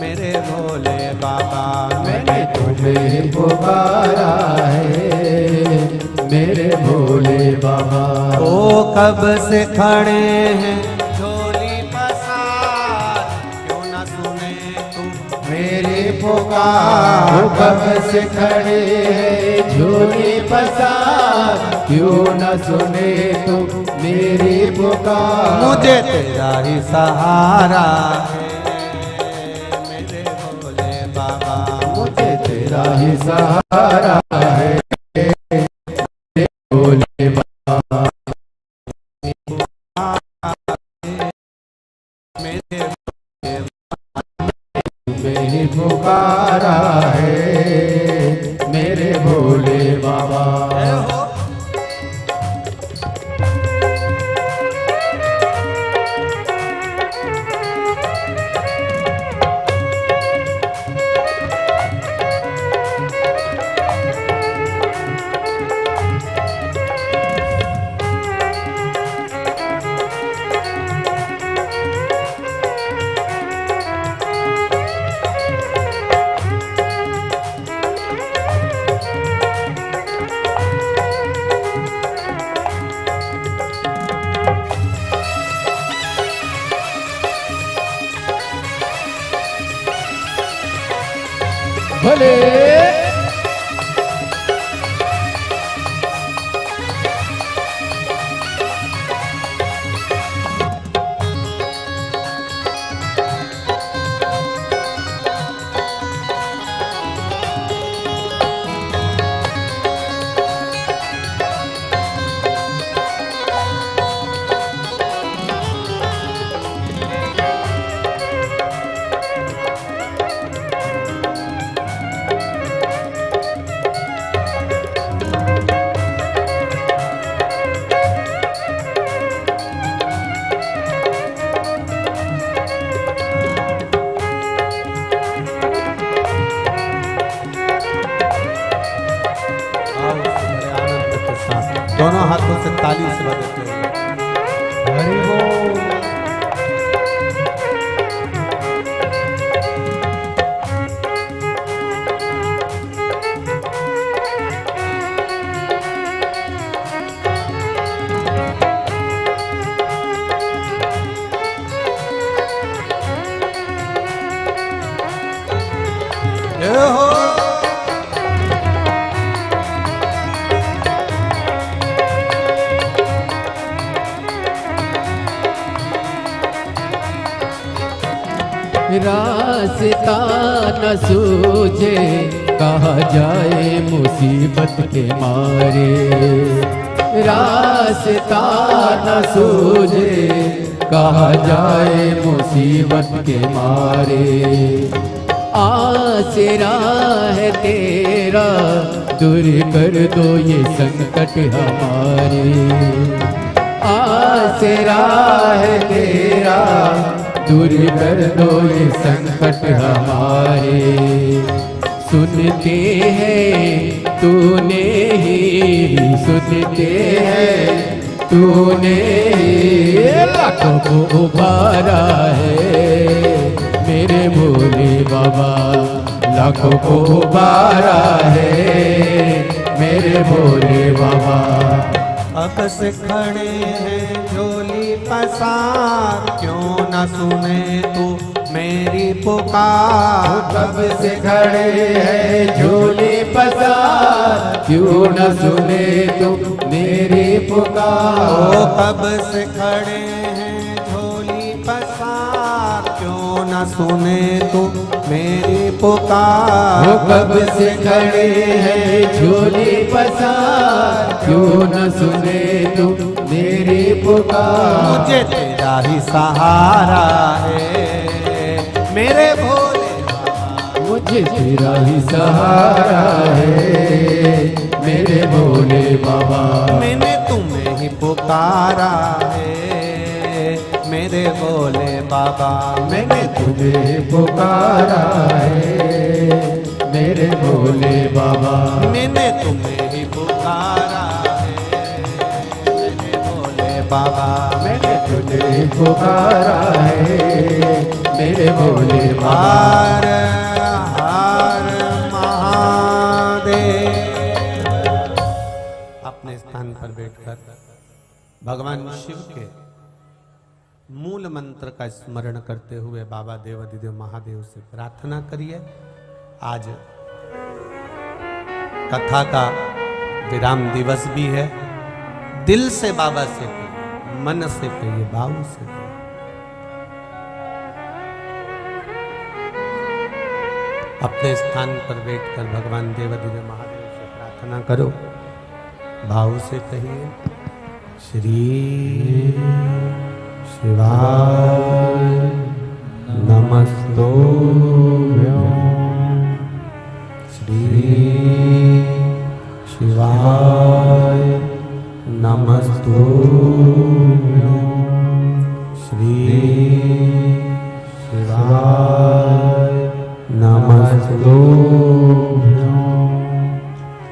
[SPEAKER 1] मेरे भोले बाबा।
[SPEAKER 2] मैंने तुम्हें पुकारा है, मेरे भोले बाबा।
[SPEAKER 1] ओ कब से खड़े हैं झोली पसार, क्यों न सुने तुम मेरी पुकार।
[SPEAKER 2] वो कब से खड़े हैं झोली पसार, क्यों न सुने तुम मेरी पुकार।
[SPEAKER 1] मुझे तेरा ही सहारा है, मेरे भोले बाबा।
[SPEAKER 2] मुझे तेरा ही सहारा है, मेरे भोले बाबा।
[SPEAKER 1] मेरे
[SPEAKER 2] तुम्हें ही पुकारा है, मेरे भोले बाबा। भले
[SPEAKER 1] दोनों हाथों से ताली से बजाते हुए हरि बोल।
[SPEAKER 2] रास्ता न सूझे कहा जाए मुसीबत के मारे। रास्ता न सूझे कहा जाए मुसीबत के मारे। आसरा है तेरा, दूर कर दो ये संकट हमारे। आसरा है तेरा, दूर कर दो ये संकट हमारे। सुनते हैं तूने ही, सुनते हैं तूने लाखों को उबारा है मेरे भोले बाबा, लाखों को उबारा है मेरे भोले बाबा।
[SPEAKER 1] अब से खड़े हैं झोली पसार, क्यों न सुने तू मेरी पुकार।
[SPEAKER 2] कब से खड़े हैं झोली पसार, क्यों न सुने तुम मेरी पुकार।
[SPEAKER 1] ओ कब से खड़े हैं झोली पसार, क्यों न सुने तू मेरी पुकार।
[SPEAKER 2] कब से खड़े हैं झोली पसार, क्यों न सुने तुम मेरी पुकार।
[SPEAKER 1] मुझे तेरा ही सहारा है मेरे भोले बाबा,
[SPEAKER 2] मुझे तेरा ही सहारा है मेरे भोले बाबा।
[SPEAKER 1] मैंने तुम्हें ही पुकारा है मेरे भोले बाबा।
[SPEAKER 2] मैंने तुम्हें पुकारा है मेरे भोले बाबा।
[SPEAKER 1] मैंने तुम्हें ही पुकारा है मेरे भोले बाबा।
[SPEAKER 2] मैंने तुझे पुकारा है मेरे भोले बाबा।
[SPEAKER 1] हर हर महादेव। अपने स्थान पर बैठकर भगवान शिव के मूल मंत्र का स्मरण करते हुए बाबा देवाधिदेव महादेव से प्रार्थना करिए। आज कथा का विराम दिवस भी है। दिल से बाबा से कहिए, मन से कहिए, बाबू से कहिए। अपने स्थान पर बैठकर भगवान देवाधिदेव महादेव से प्रार्थना करो। भाव से कहिए, श्री शिवाय नमस्तुभ्यं। श्री शिवाय नमस्तुभ्यं। श्री शिवाय नमस्तुभ्यं।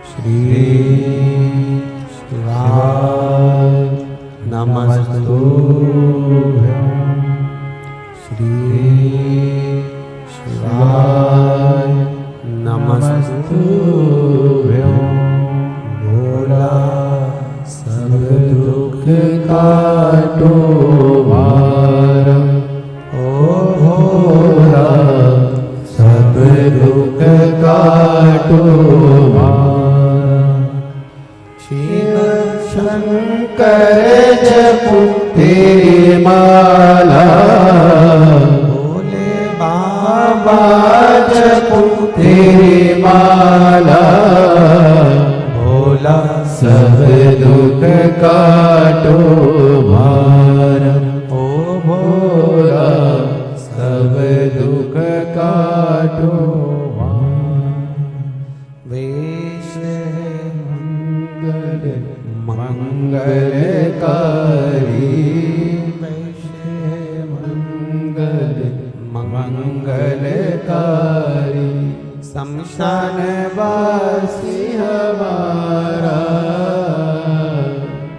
[SPEAKER 1] श्री शिवाय नमस्तुभ्यं। श्री शिवाय नमस्तुभ्यं। भोला सब दुख काटो भार, ओ भोला सब दुख काटो भार। शिव
[SPEAKER 2] शंकर जपु तेरी माला,
[SPEAKER 1] भोले बाबा
[SPEAKER 2] जपु तेरी माला।
[SPEAKER 1] भोला
[SPEAKER 2] सब दुख काटो भार,
[SPEAKER 1] ओ
[SPEAKER 2] भोला सब दुख काटो भार।
[SPEAKER 1] वेश
[SPEAKER 2] मंगल मंगलकारी, मंगल मंगलकारी।
[SPEAKER 1] शमशान
[SPEAKER 2] वासी हमारा,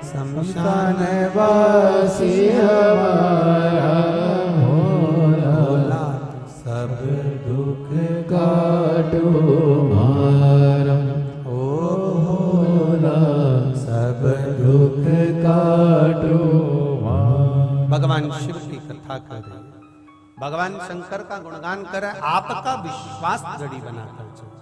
[SPEAKER 1] शमशान
[SPEAKER 2] वासी हमारा।
[SPEAKER 1] भोला
[SPEAKER 2] सब दुख काटो भारा,
[SPEAKER 1] ओ
[SPEAKER 2] भोला सब दुख काटो भारा।
[SPEAKER 1] भगवान शिव की कथा कर रहे हैं, भगवान शंकर का गुणगान कर रहे हैं। आपका विश्वास जड़ी बनाकर चलो।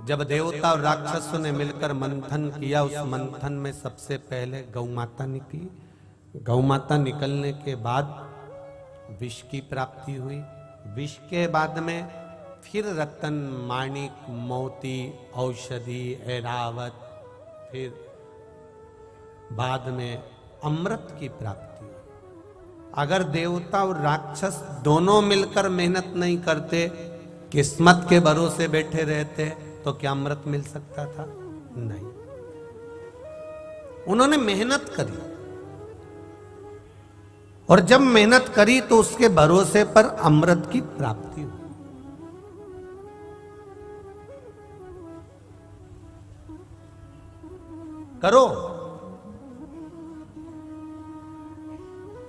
[SPEAKER 1] जब देवता और राक्षसों ने मिलकर मंथन किया, उस मंथन में सबसे पहले गौ माता निकली। गौ माता निकलने के बाद विष की प्राप्ति हुई। विष के बाद में फिर रतन, माणिक, मोती, औषधि, ऐरावत, फिर बाद में अमृत की प्राप्ति हुई। अगर देवता और राक्षस दोनों मिलकर मेहनत नहीं करते, किस्मत के भरोसे बैठे रहते, तो क्या अमृत मिल सकता था? नहीं। उन्होंने मेहनत करी, और जब मेहनत करी तो उसके भरोसे पर अमृत की प्राप्ति हुई। करो,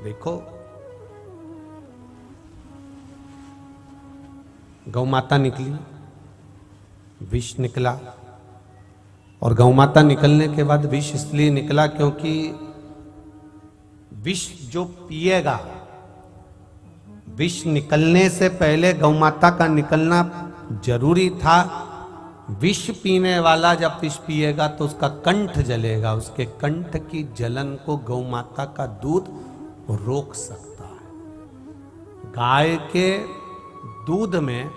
[SPEAKER 1] देखो गौ माता निकली, विष निकला, और गौ माता निकलने के बाद विष इसलिए निकला क्योंकि विष जो पिएगा, विष निकलने से पहले गौ माता का निकलना जरूरी था। विष पीने वाला जब विष पिएगा तो उसका कंठ जलेगा, उसके कंठ की जलन को गौ माता का दूध रोक सकता है। गाय के दूध में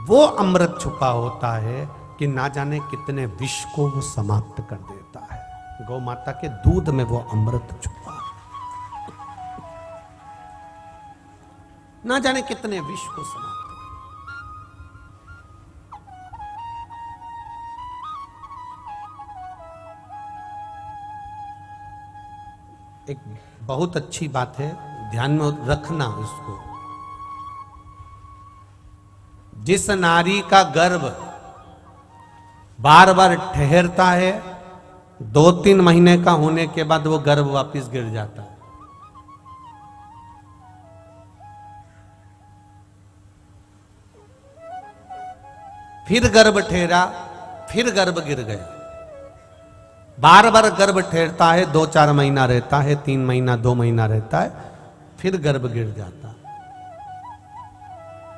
[SPEAKER 1] वो अमृत छुपा होता है कि ना जाने कितने विष को वो समाप्त कर देता है। गौ माता के दूध में वो अमृत छुपा है, ना जाने कितने विष को समाप्त। एक बहुत अच्छी बात है, ध्यान में रखना इसको। जिस नारी का गर्भ बार बार ठहरता है, 2-3 महीने का होने के बाद वो गर्भ वापस गिर जाता है। फिर गर्भ ठहरा, फिर गर्भ गिर गया। बार बार गर्भ ठहरता है, 2-4 महीना रहता है, 3 महीना 2 महीना रहता है, फिर गर्भ गिर जाता।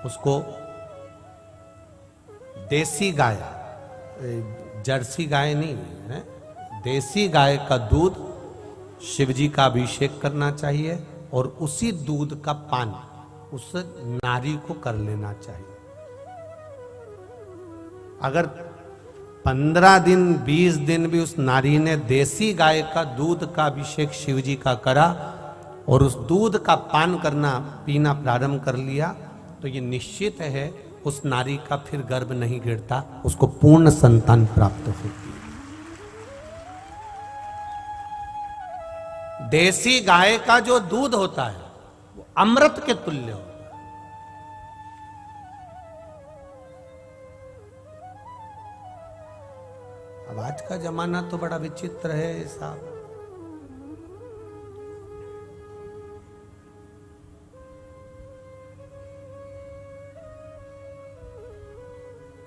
[SPEAKER 1] उसको देसी गाय, जर्सी गाय नहीं है, देसी गाय का दूध शिव जी का अभिषेक करना चाहिए, और उसी दूध का पान उस नारी को कर लेना चाहिए। अगर 15 दिन 20 दिन भी उस नारी ने देसी गाय का दूध का अभिषेक शिव जी का करा और उस दूध का पान करना पीना प्रारंभ कर लिया, तो ये निश्चित है उस नारी का फिर गर्भ नहीं गिरता, उसको पूर्ण संतान प्राप्त होती है। देसी गाय का जो दूध होता है वो अमृत के तुल्य होता है। अब आज का जमाना तो बड़ा विचित्र है साहब।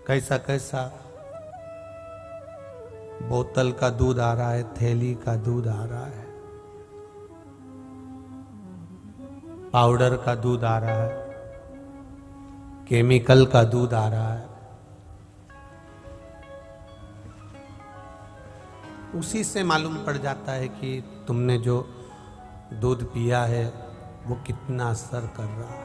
[SPEAKER 1] कैसा कैसा बोतल का दूध आ रहा है, थैली का दूध आ रहा है, पाउडर का दूध आ रहा है, केमिकल का दूध आ रहा है। उसी से मालूम पड़ जाता है कि तुमने जो दूध पिया है वो कितना असर कर रहा है।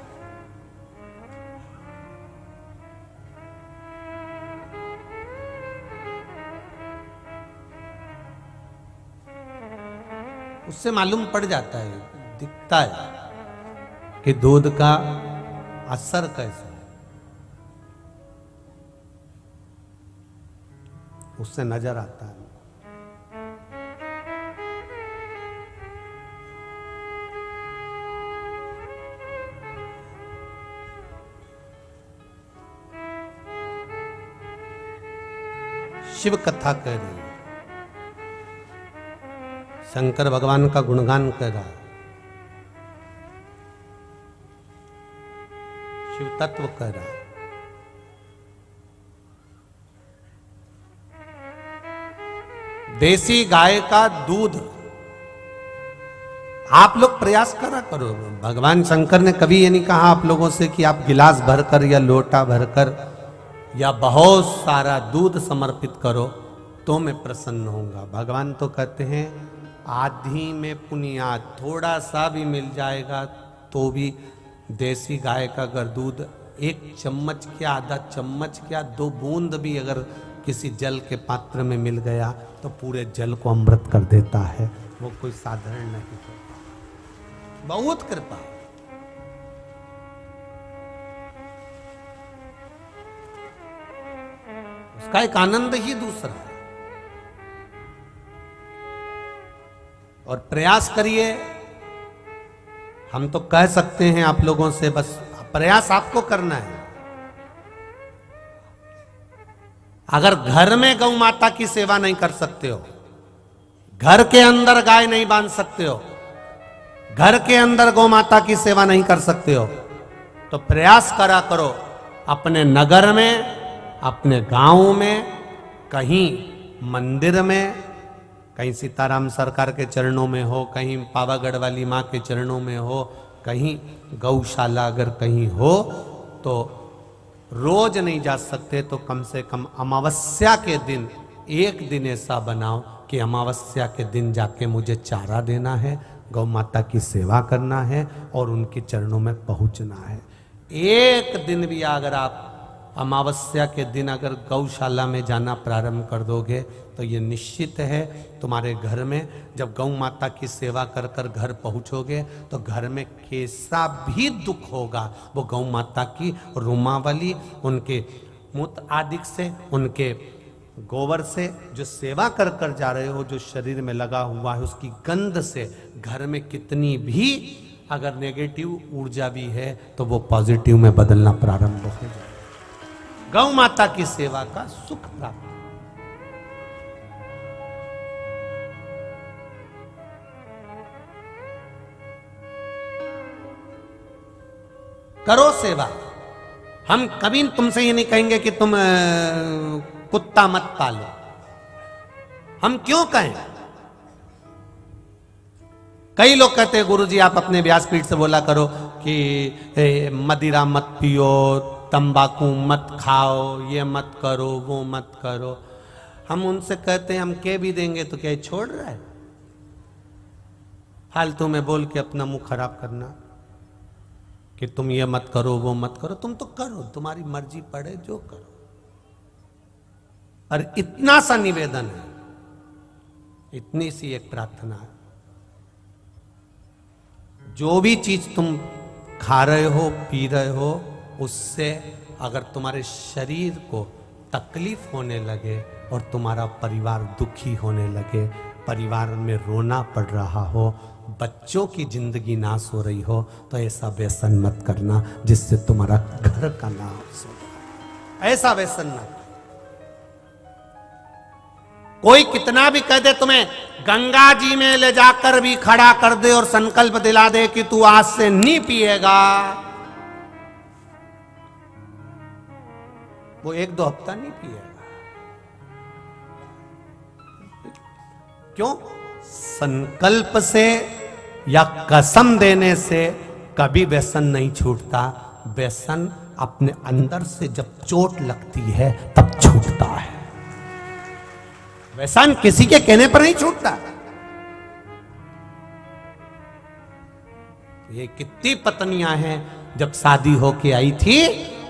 [SPEAKER 1] उससे मालूम पड़ जाता है, दिखता है कि दूध का असर कैसा है, उससे नजर आता है। शिव कथा कह रही है, शंकर भगवान का गुणगान कर रहा है, शिव तत्व कह रहा है। देसी गाय का दूध आप लोग प्रयास करा करो। भगवान शंकर ने कभी ये नहीं कहा आप लोगों से कि आप गिलास भरकर या लोटा भरकर या बहुत सारा दूध समर्पित करो तो मैं प्रसन्न होऊंगा। भगवान तो कहते हैं आधी में पुनियाद, थोड़ा सा भी मिल जाएगा तो भी देसी गाय का अगर दूध 1 चम्मच क्या, आधा चम्मच क्या, 2 बूंद भी अगर किसी जल के पात्र में मिल गया तो पूरे जल को अमृत कर देता है। वो कोई साधारण नहीं है, बहुत कृपा। उसका एक आनंद ही दूसरा है। और प्रयास करिए, हम तो कह सकते हैं आप लोगों से, बस प्रयास आपको करना है। अगर घर में गौ माता की सेवा नहीं कर सकते हो, घर के अंदर गाय नहीं बांध सकते हो, घर के अंदर गौ माता की सेवा नहीं कर सकते हो, तो प्रयास करा करो अपने नगर में, अपने गांव में, कहीं मंदिर में, कहीं सीताराम सरकार के चरणों में हो, कहीं पावागढ़ वाली माँ के चरणों में हो, कहीं गौशाला अगर कहीं हो, तो रोज नहीं जा सकते तो कम से कम अमावस्या के दिन एक दिन ऐसा बनाओ कि अमावस्या के दिन जाके मुझे चारा देना है, गौ माता की सेवा करना है और उनके चरणों में पहुंचना है। एक दिन भी अगर आप अमावस्या के दिन अगर गौशाला में जाना प्रारंभ कर दोगे तो ये निश्चित है तुम्हारे घर में जब गौ माता की सेवा कर कर घर पहुंचोगे तो घर में कैसा भी दुख होगा वो गौ माता की रोमावली, उनके मूत्र आदि से, उनके गोबर से जो सेवा कर कर जा रहे हो, जो शरीर में लगा हुआ है, उसकी गंध से घर में कितनी भी अगर नेगेटिव ऊर्जा भी है तो वो पॉजिटिव में बदलना प्रारंभ हो जाए। गौ माता की सेवा का सुख प्राप्त करो सेवा। हम कभी तुमसे ये नहीं कहेंगे कि तुम कुत्ता मत पालो, हम क्यों कहें? कई लोग कहते हैं गुरुजी आप अपने व्यासपीठ से बोला करो कि मदिरा मत पियो, तंबाकू मत खाओ, ये मत करो, वो मत करो। हम उनसे कहते हैं हम कह भी देंगे तो क्या छोड़ रहा है? फालतू में बोल के अपना मुंह खराब करना कि तुम ये मत करो, वो मत करो। तुम तो करो, तुम्हारी मर्जी पड़े जो करो। और इतना सा निवेदन है, इतनी सी एक प्रार्थना है, जो भी चीज तुम खा रहे हो, पी रहे हो, उससे अगर तुम्हारे शरीर को तकलीफ होने लगे और तुम्हारा परिवार दुखी होने लगे, परिवार में रोना पड़ रहा हो, बच्चों की जिंदगी नाश हो रही हो, तो ऐसा व्यसन मत करना जिससे तुम्हारा घर का नाश हो। ऐसा व्यसन ना। कोई कितना भी कह दे तुम्हें गंगा जी में ले जाकर भी खड़ा कर दे और संकल्प दिला दे कि तू आज से नहीं पिएगा, वो 1-2 हफ्ता नहीं पिएगा। क्यों? संकल्प से या कसम देने से कभी व्यसन नहीं छूटता। व्यसन अपने अंदर से जब चोट लगती है तब छूटता है। व्यसन किसी के कहने पर नहीं छूटता। ये कितनी पत्नियां हैं जब शादी होके आई थी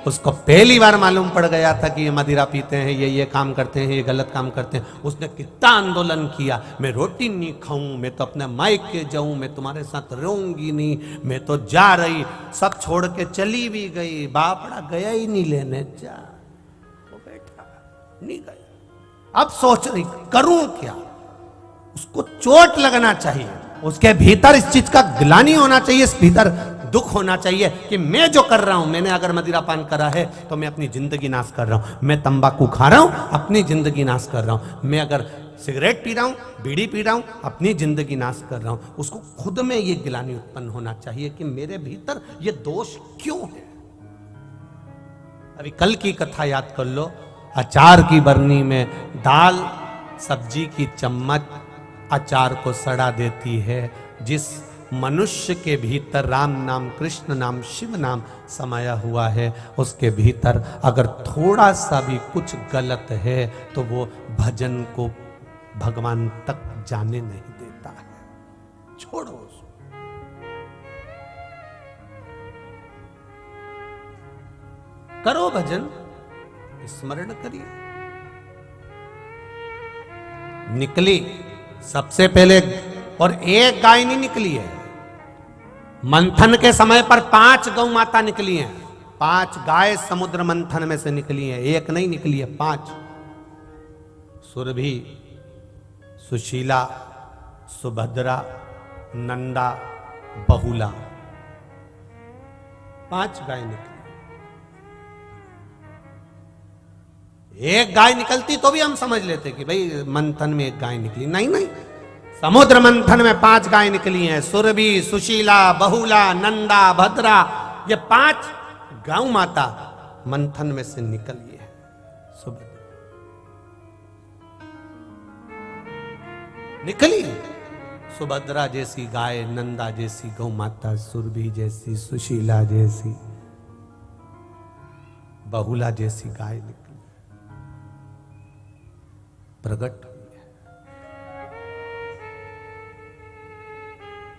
[SPEAKER 1] उसको पहली बार मालूम पड़ गया था कि ये मदिरा पीते हैं, ये काम करते हैं, ये गलत काम करते हैं। उसने कितना आंदोलन किया, मैं रोटी नहीं खाऊं, मैं तो अपने मायके जाऊं, मैं तुम्हारे साथ रहूंगी नहीं, मैं तो जा रही। सब छोड़ के चली भी गई। बापड़ा गया ही नहीं लेने, जा वो बैठा नहीं गया। अब सोच रही करूं क्या। उसको चोट लगना चाहिए, उसके भीतर इस चीज का ग्लानि होना चाहिए, इस भीतर दुख होना चाहिए कि मैं जो कर रहा हूं, मैंने अगर मदिरा पान करा है तो मैं अपनी जिंदगी नाश कर रहा हूं। मैं तंबाकू खा रहा हूं, अपनी जिंदगी नाश कर रहा हूं। मैं अगर सिगरेट पी रहा हूं, बीड़ी पी रहा हूं, अपनी जिंदगी नाश कर रहा हूं। उसको खुद में ये गिलानी उत्पन्न होना चाहिए कि मेरे भीतर ये दोष क्यों है। अभी कल की कथा याद कर लो। अचार की बरनी में दाल सब्जी की चम्मच अचार को सड़ा देती है। जिस मनुष्य के भीतर राम नाम, कृष्ण नाम, शिव नाम समाया हुआ है, उसके भीतर अगर थोड़ा सा भी कुछ गलत है तो वो भजन को भगवान तक जाने नहीं देता है। छोड़ो उसको। करो भजन, स्मरण करिए। निकली सबसे पहले, और एक गाय नहीं निकली है। मंथन के समय पर 5 गौ माता निकली हैं। 5 गाय समुद्र मंथन में से निकली हैं, एक नहीं निकली है, 5। सुरभि, सुशीला, सुभद्रा, नंदा, बहुला, 5 गाय निकली। एक गाय निकलती तो भी हम समझ लेते कि भाई मंथन में एक गाय निकली। नहीं नहीं, समुद्र मंथन में 5 गाय निकली हैं। सुरभि, सुशीला, बहुला, नंदा, भद्रा, ये 5 गौ माता मंथन में से निकली है। सुबह निकली सुभद्रा जैसी गाय, नंदा जैसी गौ माता, सुरभि जैसी, सुशीला जैसी, बहुला जैसी गाय निकली, प्रकट हुई है।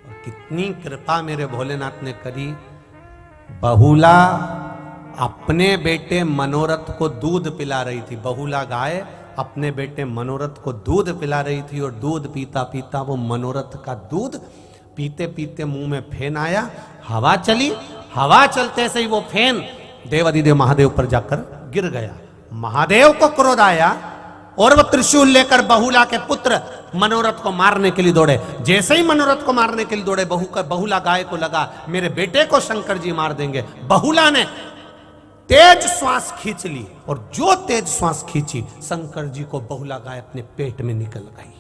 [SPEAKER 1] और कितनी कृपा मेरे भोलेनाथ ने करी। बहुला अपने बेटे मनोरथ को दूध पिला रही थी। बहुला गाय अपने बेटे मनोरथ को दूध पिला रही थी और दूध पीता पीता वो मनोरथ का दूध पीते पीते मुंह में फेन आया, हवा चली, हवा चलते से ही वो फेन देवाधिदेव महादेव पर जाकर गिर गया। महादेव को क्रोध आया और वो त्रिशूल लेकर बहुला के पुत्र मनोरथ को मारने के लिए दौड़े। जैसे ही मनोरथ को मारने के लिए दौड़े, बहुला गाय को लगा मेरे बेटे को शंकर जी मार देंगे। बहुला ने तेज श्वास खींच ली और जो तेज श्वास खींची, शंकर जी को बहुला गाय अपने पेट में निकल गई।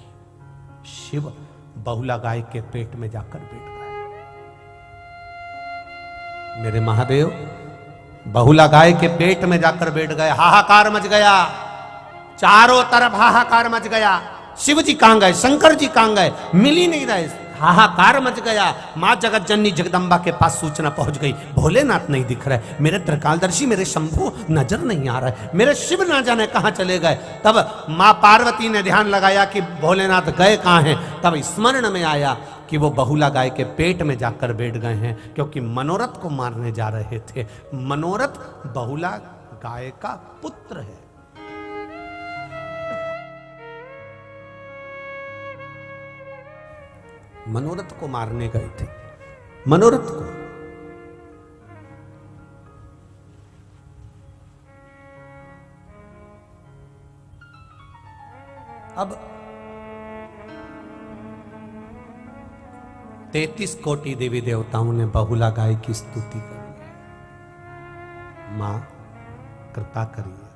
[SPEAKER 1] शिव बहुला गाय के पेट में जाकर बैठ गए। मेरे महादेव बहुला गाय के पेट में जाकर बैठ गए। हाहाकार मच गया, चारों तरफ हाहाकार मच गया। शिव जी कहां गए, शंकर जी कहां गए, मिल ही नहीं रहे। हाहाकार मच गया। मां जगत जननी जगदम्बा के पास सूचना पहुंच गई, भोलेनाथ नहीं दिख रहे, मेरे त्रिकालदर्शी, मेरे शंभु नजर नहीं आ रहा है, मेरे शिव ना जाने कहां चले गए। तब मां पार्वती ने ध्यान लगाया कि भोलेनाथ गए कहां हैं। तब स्मरण में आया कि वो बहुला गाय के पेट में जाकर बैठ गए हैं, क्योंकि मनोरथ को मारने जा रहे थे। मनोरथ बहुला गाय का पुत्र है। मनोरथ को मारने गए थे। मनोरथ को अब 33 कोटि देवी देवताओं ने बहुला गाय की स्तुति करी है। मां कृपा करिए,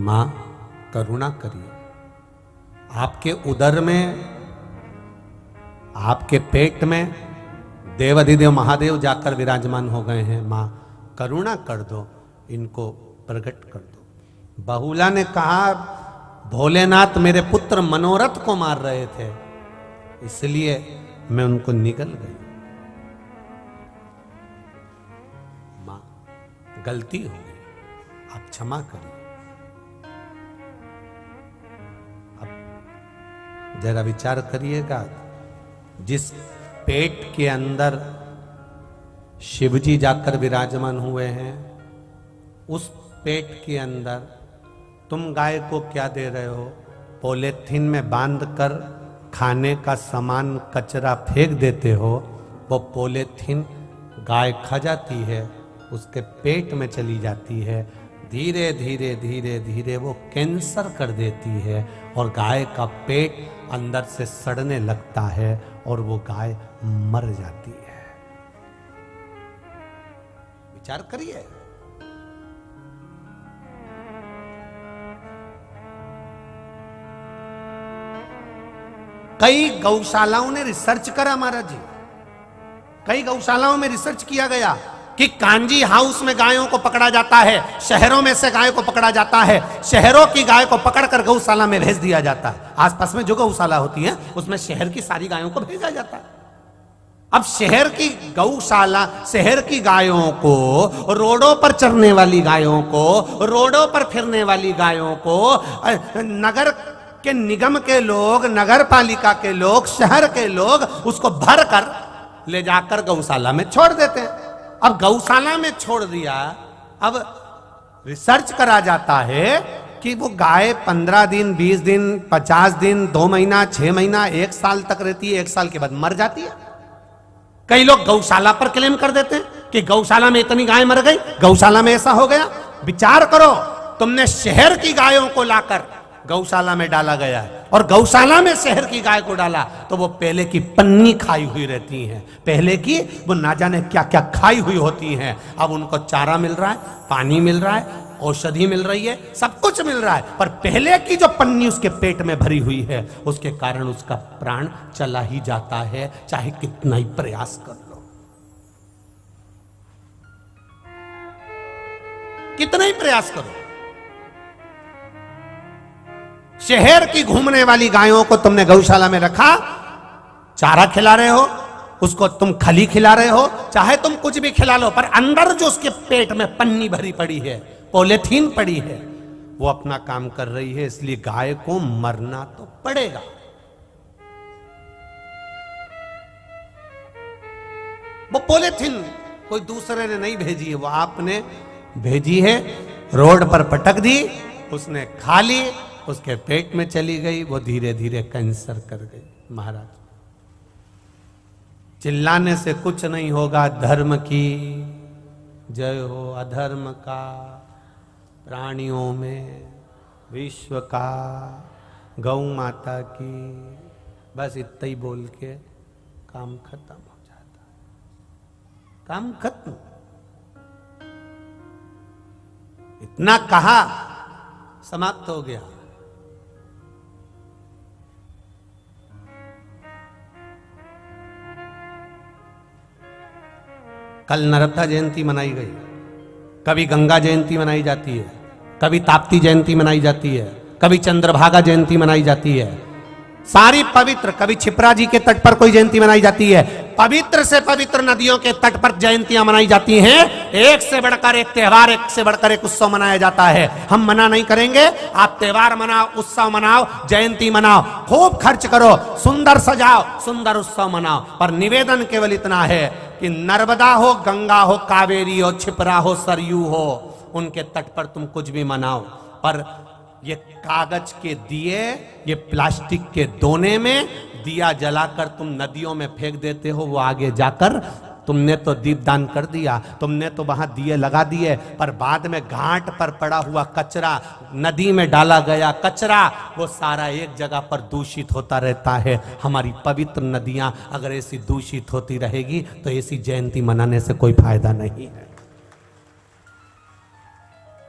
[SPEAKER 1] मां करुणा करिए। आपके उदर में, आपके पेट में देवाधिदेव महादेव जाकर विराजमान हो गए हैं। मां करुणा कर दो, इनको प्रकट कर दो। बहुला ने कहा भोलेनाथ मेरे पुत्र मनोरथ को मार रहे थे, इसलिए मैं उनको निगल गई। मां गलती हो गई, आप क्षमा करिए। जरा विचार करिएगा, जिस पेट के अंदर शिवजी जाकर विराजमान हुए हैं, उस पेट के अंदर तुम गाय को क्या दे रहे हो? पॉलीथीन में बांधकर खाने का सामान कचरा फेंक देते हो। वो पॉलीथीन गाय खा जाती है, उसके पेट में चली जाती है, धीरे धीरे धीरे धीरे वो कैंसर कर देती है और गाय का पेट अंदर से सड़ने लगता है और वो गाय मर जाती है। विचार करिए। कई गौशालाओं ने रिसर्च करा महाराज जी, कई गौशालाओं में रिसर्च किया गया कि कांजी हाउस में गायों को पकड़ा जाता है, शहरों में से गाय को पकड़ा जाता है, शहरों की गाय को पकड़कर गौशाला में भेज दिया जाता है। आसपास में जो गौशाला होती है उसमें शहर की सारी गायों को भेजा जाता है। अब शहर की गौशाला, शहर की गायों को, रोडों पर चरने वाली गायों को, रोडों पर फिरने वाली गायों को नगर के निगम के लोग, नगर पालिका के लोग, शहर के लोग उसको भर कर ले जाकर गौशाला में छोड़ देते हैं। अब गौशाला में छोड़ दिया, अब रिसर्च करा जाता है कि वो गाय 15 दिन, 20 दिन, 50 दिन, 2 महीना, 6 महीना, 1 साल तक रहती है, 1 साल के बाद मर जाती है। कई लोग गौशाला पर क्लेम कर देते हैं कि गौशाला में इतनी गाय मर गई, गौशाला में ऐसा हो गया। विचार करो, तुमने शहर की गायों को लाकर गौशाला में डाला गया है, और गौशाला में शहर की गाय को डाला तो वो पहले की पन्नी खाई हुई रहती हैं, पहले की वो ना जाने क्या क्या खाई हुई होती हैं। अब उनको चारा मिल रहा है, पानी मिल रहा है, औषधि मिल रही है, सब कुछ मिल रहा है, पर पहले की जो पन्नी उसके पेट में भरी हुई है उसके कारण उसका प्राण चला ही जाता है, चाहे कितना ही प्रयास कर लो, कितना ही प्रयास करो। शहर की घूमने वाली गायों को तुमने गौशाला में रखा, चारा खिला रहे हो, उसको तुम खली खिला रहे हो, चाहे तुम कुछ भी खिला लो, पर अंदर जो उसके पेट में पन्नी भरी पड़ी है, पॉलिथीन पड़ी है, वो अपना काम कर रही है, इसलिए गाय को मरना तो पड़ेगा। वो पॉलिथीन कोई दूसरे ने नहीं भेजी है, वो आपने भेजी है, रोड पर पटक दी, उसने खा ली, उसके पेट में चली गई, वो धीरे धीरे कैंसर कर गई। महाराज, चिल्लाने से कुछ नहीं होगा, धर्म की जय हो, अधर्म का प्राणियों में, विश्व का, गौ माता की, बस इतना ही बोल के काम खत्म हो जाता, काम खत्म। इतना कहा, समाप्त हो गया। कल नर्मदा जयंती मनाई गई, कभी गंगा जयंती मनाई जाती है, कभी ताप्ती जयंती मनाई जाती है, कभी चंद्रभागा जयंती मनाई जाती है, सारी पवित्र, कभी छिपरा जी के तट पर कोई जयंती मनाई जाती है, पवित्र से पवित्र नदियों के तट पर जयंतियां मनाई जाती हैं। एक से बढ़कर एक त्योहार, एक से बढ़कर एक उत्सव मनाया जाता है। हम मना नहीं करेंगे, आप त्योहार मनाओ, उत्सव मनाओ, जयंती मनाओ, खूब खर्च करो, सुंदर सजाओ, सुंदर उत्सव मनाओ, पर निवेदन केवल इतना है कि नर्मदा हो, गंगा हो, कावेरी हो, छिपरा हो, सरयू हो, उनके तट पर तुम कुछ भी मनाओ, पर ये कागज के दिए, ये प्लास्टिक के दोने में दिया जलाकर तुम नदियों में फेंक देते हो, वो आगे जाकर तुमने तो दीपदान कर दिया, तुमने तो वहां दिए लगा दिए, पर बाद में घाट पर पड़ा हुआ कचरा, नदी में डाला गया कचरा, वो सारा एक जगह पर दूषित होता रहता है। हमारी पवित्र नदियां अगर ऐसी दूषित होती रहेगी तो ऐसी जयंती मनाने से कोई फायदा नहीं है।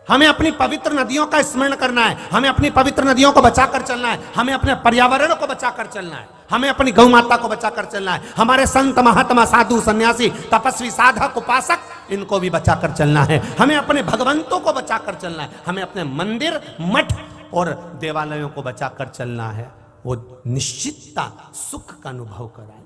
[SPEAKER 1] हमें अपनी पवित्र नदियों का स्मरण करना है, हमें अपनी पवित्र नदियों को बचाकर चलना है, हमें अपने पर्यावरण को बचाकर चलना है, हमें अपनी गौ माता को बचाकर चलना है, हमारे संत महात्मा साधु सन्यासी तपस्वी साधक उपासक इनको भी बचाकर चलना है, हमें अपने भगवंतों को बचाकर चलना है, हमें अपने मंदिर मठ और देवालयों को बचाकर चलना है। वो निश्चितता सुख का अनुभव कराएंगे।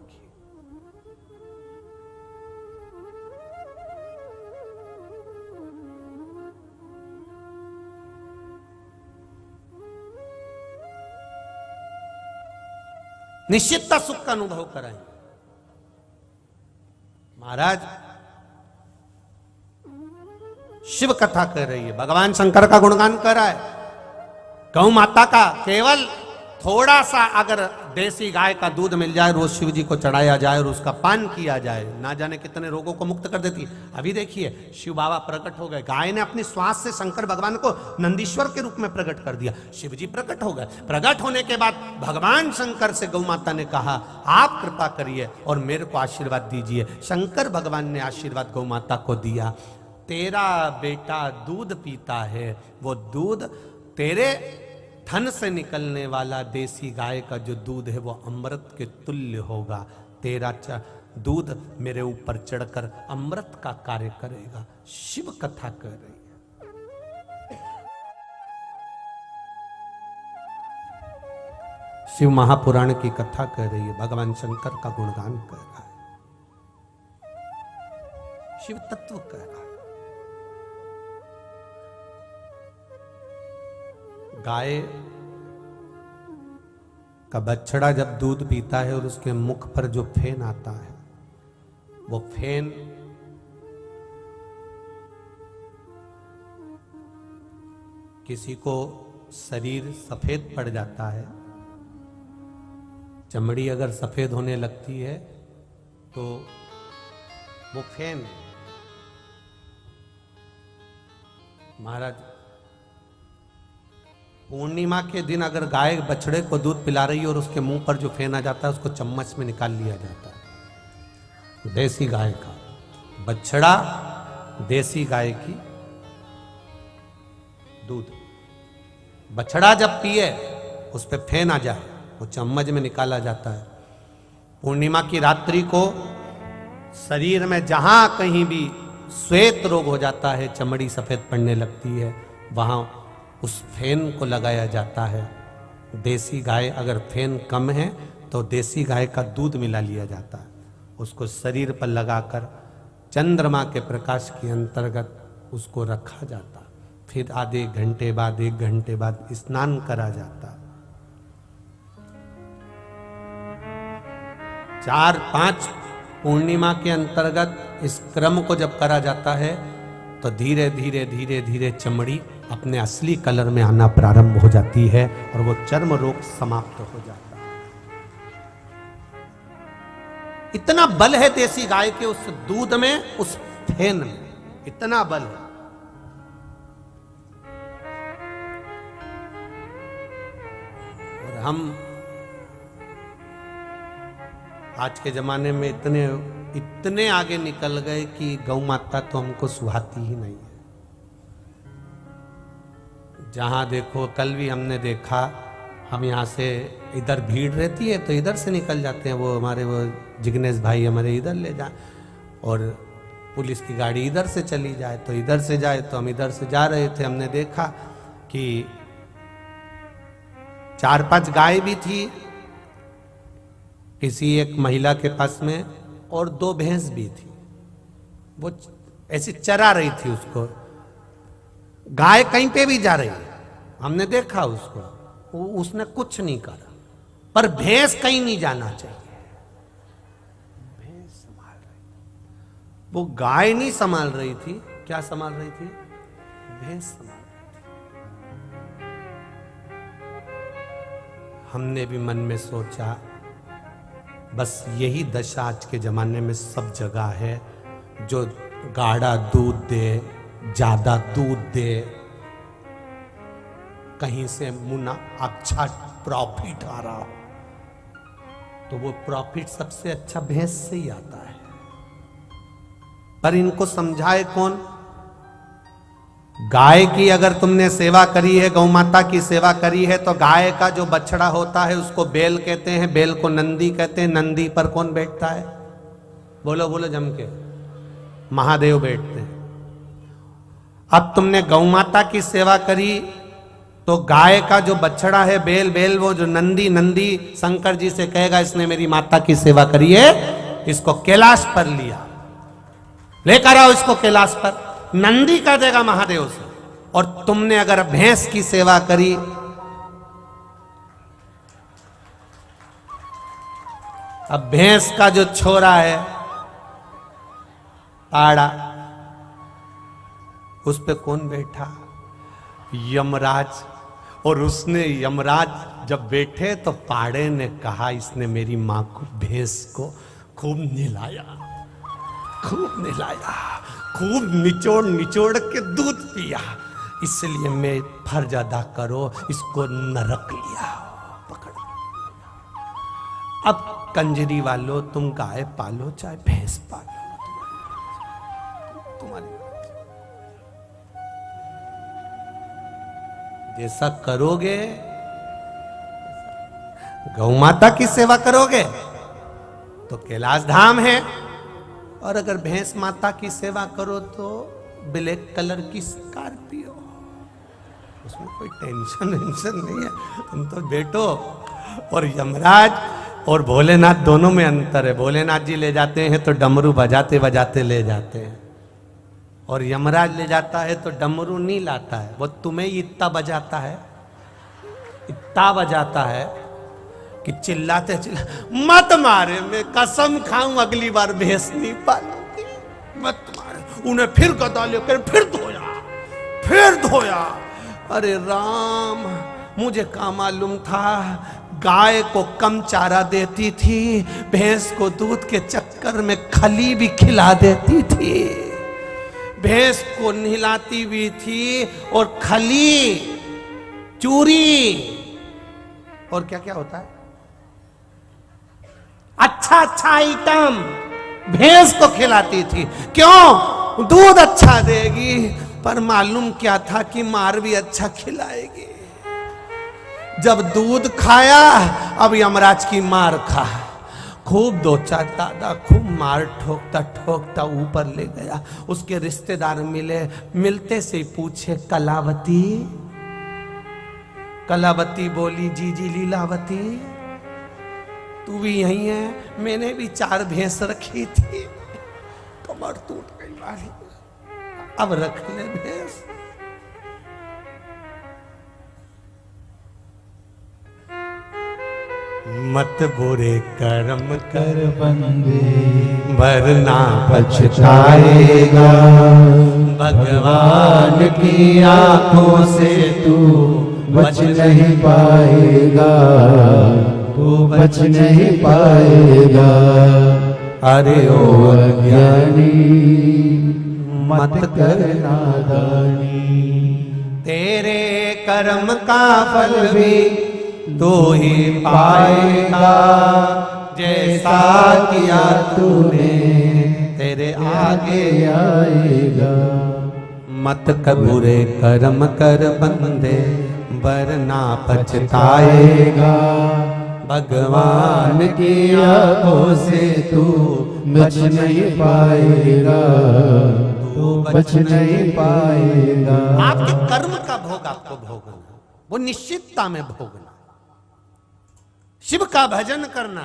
[SPEAKER 1] निश्चितता सुख का अनुभव कराएंगे। महाराज, शिव कथा कर रही है, भगवान शंकर का गुणगान कर रहा है, गौ माता का केवल थोड़ा सा अगर देसी गाय का दूध मिल जाए, रोज शिव जी को चढ़ाया जाए और उसका पान किया जाए, ना जाने कितने रोगों को मुक्त कर देती है। अभी देखिए, शिव बाबा प्रकट हो गए, गाय ने अपनी श्वास से शंकर भगवान को नंदीश्वर के रूप में प्रकट कर दिया, शिव जी प्रकट हो गए। प्रकट होने के बाद भगवान शंकर से गौ माता ने कहा, आप कृपा करिए और मेरे को आशीर्वाद दीजिए। शंकर भगवान ने आशीर्वाद गौ माता को दिया, तेरा बेटा दूध पीता है, वो दूध तेरे थन से निकलने वाला देसी गाय का जो दूध है वो अमृत के तुल्य होगा, तेरा दूध मेरे ऊपर चढ़कर अमृत का कार्य करेगा। शिव कथा कर रही है, शिव महापुराण की कथा कर रही है, भगवान शंकर का गुणगान कर रहा है, शिव तत्व कर रहा है। गाय का बछड़ा जब दूध पीता है और उसके मुख पर जो फेन आता है, वो फेन किसी को शरीर सफेद पड़ जाता है, चमड़ी अगर सफेद होने लगती है तो वो फेन, महाराज पूर्णिमा के दिन अगर गाय बछड़े को दूध पिला रही है और उसके मुंह पर जो फेन आ जाता है उसको चम्मच में निकाल लिया जाता है। देसी गाय का बछड़ा, देसी गाय की दूध, बछड़ा जब पिए उस पे फेन आ जाए वो चम्मच में निकाला जाता है। पूर्णिमा की रात्रि को शरीर में जहां कहीं भी श्वेत रोग हो जाता है, चमड़ी सफेद पड़ने लगती है, वहां उस फेन को लगाया जाता है। देसी गाय अगर फेन कम है तो देसी गाय का दूध मिला लिया जाता है, उसको शरीर पर लगाकर चंद्रमा के प्रकाश के अंतर्गत उसको रखा जाता, फिर आधे घंटे बाद, 1 घंटे बाद स्नान करा जाता। 4-5 पूर्णिमा के अंतर्गत इस क्रम को जब करा जाता है तो धीरे धीरे धीरे धीरे चमड़ी अपने असली कलर में आना प्रारंभ हो जाती है और वो चर्म रोग समाप्त हो जाता है। इतना बल है देसी गाय के उस दूध में, उस फेन में, इतना बल है। और हम आज के जमाने में इतने आगे निकल गए कि गौ माता तो हमको सुहाती ही नहीं है। जहां देखो, कल भी हमने देखा, हम यहाँ से इधर भीड़ रहती है तो इधर से निकल जाते हैं, वो हमारे वो जिग्नेश भाई हमारे इधर ले जाए, और पुलिस की गाड़ी इधर से चली जाए तो इधर से जाए, तो हम इधर से जा रहे थे, हमने देखा कि 4-5 गाय भी थी किसी एक महिला के पास में, और 2 भैंस भी थी। वो ऐसी चरा रही थी उसको, गाय कहीं पे भी जा रही है, हमने देखा उसको, उसने कुछ नहीं करा, पर भैंस कहीं नहीं जाना चाहिए। भैंस संभाल रही, वो गाय नहीं संभाल रही थी, क्या संभाल रही थी? भैंस संभाल रही थी। हमने भी मन में सोचा बस यही दशा आज के जमाने में सब जगह है, जो गाढ़ा दूध दे, ज्यादा दूध दे, कहीं से मुना अच्छा प्रॉफिट आ रहा, तो वो प्रॉफिट सबसे अच्छा भैंस से ही आता है। पर इनको समझाए कौन? गाय की अगर तुमने सेवा करी है, गौ माता की सेवा करी है, तो गाय का जो बछड़ा होता है उसको बैल कहते हैं, बैल को नंदी कहते हैं। नंदी पर कौन बैठता है? बोलो बोलो जम के, महादेव बैठते हैं। अब तुमने गौ माता की सेवा करी तो गाय का जो बछड़ा है, बैल वो जो नंदी शंकर जी से कहेगा इसने मेरी माता की सेवा करी है, इसको कैलाश पर लिया, लेकर आओ इसको कैलाश पर, नंदी कर देगा महादेव से। और तुमने अगर भैंस की सेवा करी, अब भैंस का जो छोरा है पाड़ा, उस पे कौन बैठा? यमराज। और उसने, यमराज जब बैठे तो पाड़े ने कहा इसने मेरी मां को, भैंस को खूब नहलाया, खूब निचोड़ के दूध पिया, इसलिए मैं फर्ज अदा करो, इसको नरक लिया, पकड़। अब कंजरी वालों, तुम गाय पालो चाहे भैंस पालो, तुम्हारी जैसा करोगे, गौ माता की सेवा करोगे तो कैलाश धाम है, और अगर भैंस माता की सेवा करो तो ब्लैक कलर की स्कॉर्पियो, उसमें कोई टेंशन नहीं है, तुम तो बैठो। और यमराज और भोलेनाथ दोनों में अंतर है। भोलेनाथ जी ले जाते हैं तो डमरू बजाते बजाते ले जाते हैं, और यमराज ले जाता है तो डमरू नहीं लाता है, वो तुम्हें इतना बजाता है कि चिल्लाते मत मारे, मैं कसम खाऊं अगली बार भैंस नहीं पालूंगी, मत मारे। उन्हें फिर गदा लेकर फिर धोया। अरे राम, मुझे क्या मालूम था, गाय को कम चारा देती थी, भैंस को दूध के चक्कर में खली भी खिला देती थी, भैंस को नहलाती भी थी और खली चूरी, और क्या क्या होता है, अच्छा अच्छा आइटम भैंस को खिलाती थी। क्यों? दूध अच्छा देगी, पर मालूम क्या था कि मार भी अच्छा खिलाएगी। जब दूध खाया, अब यमराज की मार खा। खूब दो चार दादा खूब मार ठोकता ठोकता ऊपर ले गया। उसके रिश्तेदार मिले, मिलते से पूछे कलावती। कलावती बोली, जी जी लीलावती, तू भी यही है? मैंने भी 4 भैंस रखी थी, कमर टूट गई वाली, अब रख ले भैंस। मत बुरे कर्म कर
[SPEAKER 2] बंदे
[SPEAKER 1] वरना
[SPEAKER 2] पछताएगा,
[SPEAKER 1] भगवान की आंखों से
[SPEAKER 2] तू बच नहीं पाएगा, तू बच नहीं पाएगा।
[SPEAKER 1] अरे
[SPEAKER 2] ओ
[SPEAKER 1] ओ
[SPEAKER 2] अज्ञानी मत कर नादानी,
[SPEAKER 1] तेरे कर्म का फल भी तू ही पाएगा, जैसा किया तूने तेरे आगे
[SPEAKER 2] आएगा।
[SPEAKER 1] मत कबूरे कर्म कर बंदे वरना पछताएगा, भगवान की आंखों से तू
[SPEAKER 2] बच नहीं पाएगा, तू बच नहीं पाएगा।
[SPEAKER 1] आपके कर्म का भोग आपको भोगना, वो निश्चितता में भोगना। शिव का भजन करना,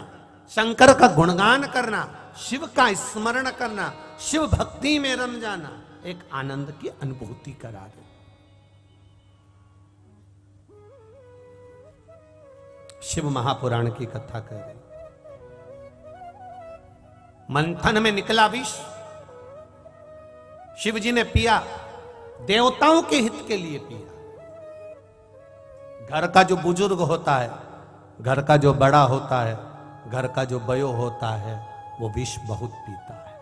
[SPEAKER 1] शंकर का गुणगान करना, शिव का स्मरण करना, शिव भक्ति में रम जाना, एक आनंद की अनुभूति करा दे। शिव महापुराण की कथा कर रहे, मंथन में निकला विष, शिव जी ने पिया, देवताओं के हित के लिए पिया। घर का जो बुजुर्ग होता है, घर का जो बड़ा होता है, घर का जो बयो होता है, वो विष बहुत पीता है।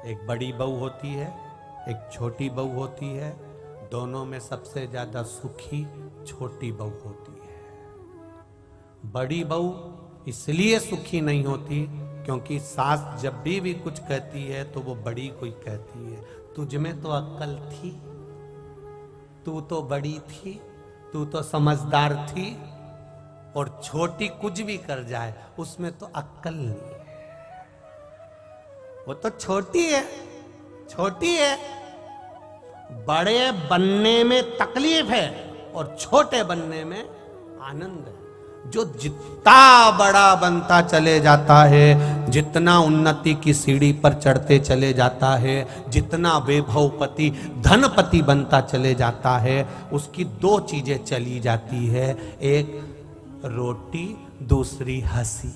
[SPEAKER 1] एक बड़ी बहू होती है, एक छोटी बहू होती है, दोनों में सबसे ज्यादा सुखी छोटी बहू होती है। बड़ी बहू इसलिए सुखी नहीं होती क्योंकि सास जब भी कुछ कहती है तो वो बड़ी कोई कहती है, तुझ में तो अक्ल थी, तू तो बड़ी थी, तू तो समझदार थी, और छोटी कुछ भी कर जाए उसमें तो अक्ल नहीं है, वो तो छोटी है, छोटी है। बड़े बनने में तकलीफ है और छोटे बनने में आनंद है। जो जितना बड़ा बनता चले जाता है, जितना उन्नति की सीढ़ी पर चढ़ते चले जाता है, जितना वैभवपति धनपति बनता चले जाता है, उसकी 2 चीजें चली जाती है, एक रोटी, दूसरी हंसी।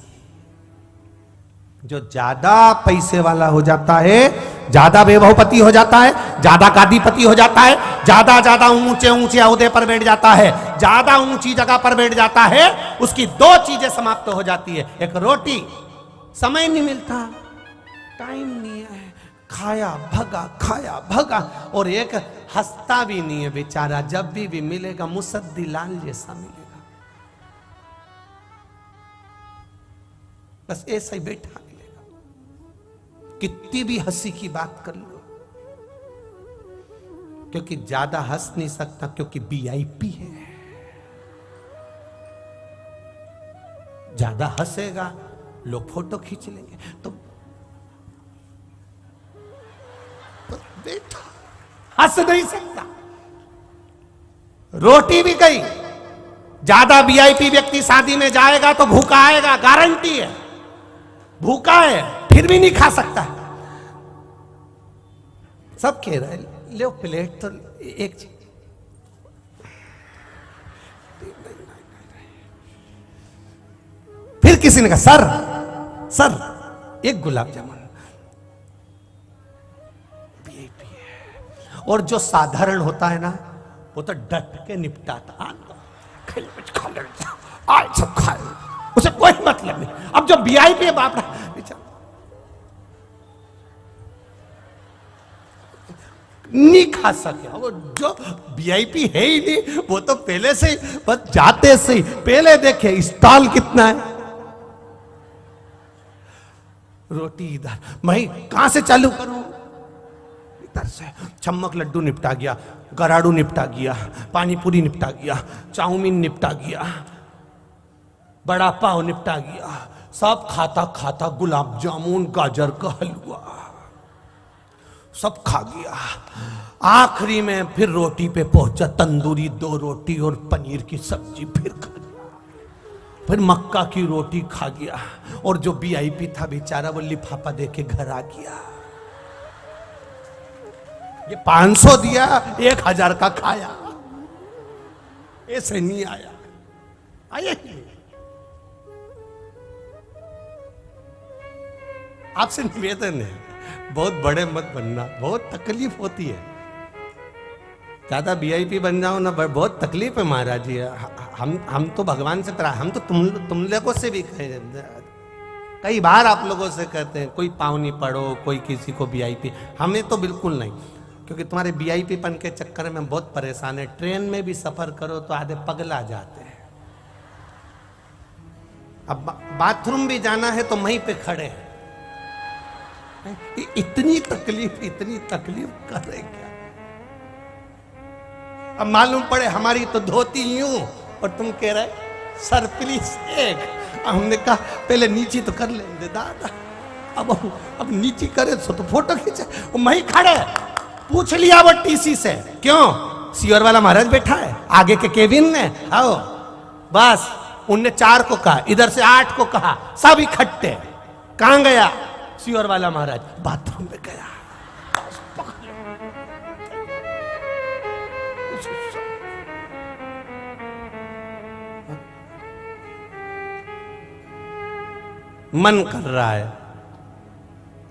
[SPEAKER 1] जो ज्यादा पैसे वाला हो जाता है, ज्यादा वैभवपति हो जाता है, ज्यादा गादीपति हो जाता है, ज्यादा ऊंचे ऊंचे ओहदे पर बैठ जाता है, ज्यादा ऊंची जगह पर बैठ जाता है, उसकी 2 चीजें समाप्त हो जाती है। एक रोटी, समय नहीं मिलता, टाइम नहीं है, खाया भगा, और एक हंसता भी नहीं है बेचारा, जब भी मिलेगा मुसद्दी लाल जैसा मिलेगा, बस ऐसा ही बैठा मिलेगा। कितनी भी हंसी की बात कर लो, क्योंकि ज्यादा हंस नहीं सकता, क्योंकि वीआईपी है। ज्यादा हंसेगा लोग फोटो खींच लेंगे, तो बेटा हंस नहीं सकता। रोटी भी गई, ज्यादा वीआईपी व्यक्ति शादी में जाएगा तो भूखा आएगा, गारंटी है, भूखा है फिर भी नहीं खा सकता। सब कह रहे ले प्लेट तो एक चीज, फिर किसी ने कहा सर एक गुलाब जामुन, वीआईपी है। और जो साधारण होता है ना, वो तो डट के निपटाता, आज सब खाए, उसे कोई मतलब नहीं। अब जो वीआईपी है, बाप रे, नहीं खा सके। वो जो वीआईपी है ही नहीं, वो तो पहले से ही बस जाते से ही पहले देखे स्टॉल कितना है, रोटी इधर, मैं कहां से चालू करूं, इधर से चम्मक लड्डू निपटा गया, गराड़ू निपटा गया, पानी पूरी निपटा गया, चाउमीन निपटा गया, बड़ा पाव निपटा गया, सब खाता खाता गुलाब जामुन गाजर का हलवा सब खा गया। आखिरी में फिर रोटी पे पहुंचा, तंदूरी 2 रोटी और पनीर की सब्जी फिर खा गया, फिर मक्का की रोटी खा गया, और जो वीआईपी था बेचारा वो लिफाफा देके घर आ गया। ये 500 दिया, 1000 का खाया, ऐसे नहीं आया, आया ही नहीं। आपसे निवेदन है, बहुत बड़े मत बनना, बहुत तकलीफ होती है। ज्यादा वीआईपी बन जाओ ना, बहुत तकलीफ है महाराज जी। हम तो भगवान से हम तो तुम लोगों से भी कई बार आप लोगों से कहते हैं, कोई पाँव नहीं पड़ो, कोई किसी को वीआईपी, हमें तो बिल्कुल नहीं, क्योंकि तुम्हारे वीआईपी पन के चक्कर में बहुत परेशान है। ट्रेन में भी सफर करो तो आधे पगला जाते हैं। अब बाथरूम भी जाना है तो वहीं पे खड़े हैं, इतनी तकलीफ कर रहे क्या। अब मालूम पड़े हमारी तो धोती यूं और तुम कह रहे सर प्लीज एक। हमने कहा पहले नीचे तो कर लेंगे दादा, अब नीचे करे तो फोटो खींचे। वहीं खड़े पूछ लिया वो टीसी से, क्यों सीओर वाला महाराज बैठा है आगे के केबिन में, आओ बस। उनने 4 को कहा, इधर से 8 को कहा, सब इकट्ठे। कहां गया सीओर वाला महाराज? बाथरूम में गया। मन कर रहा है,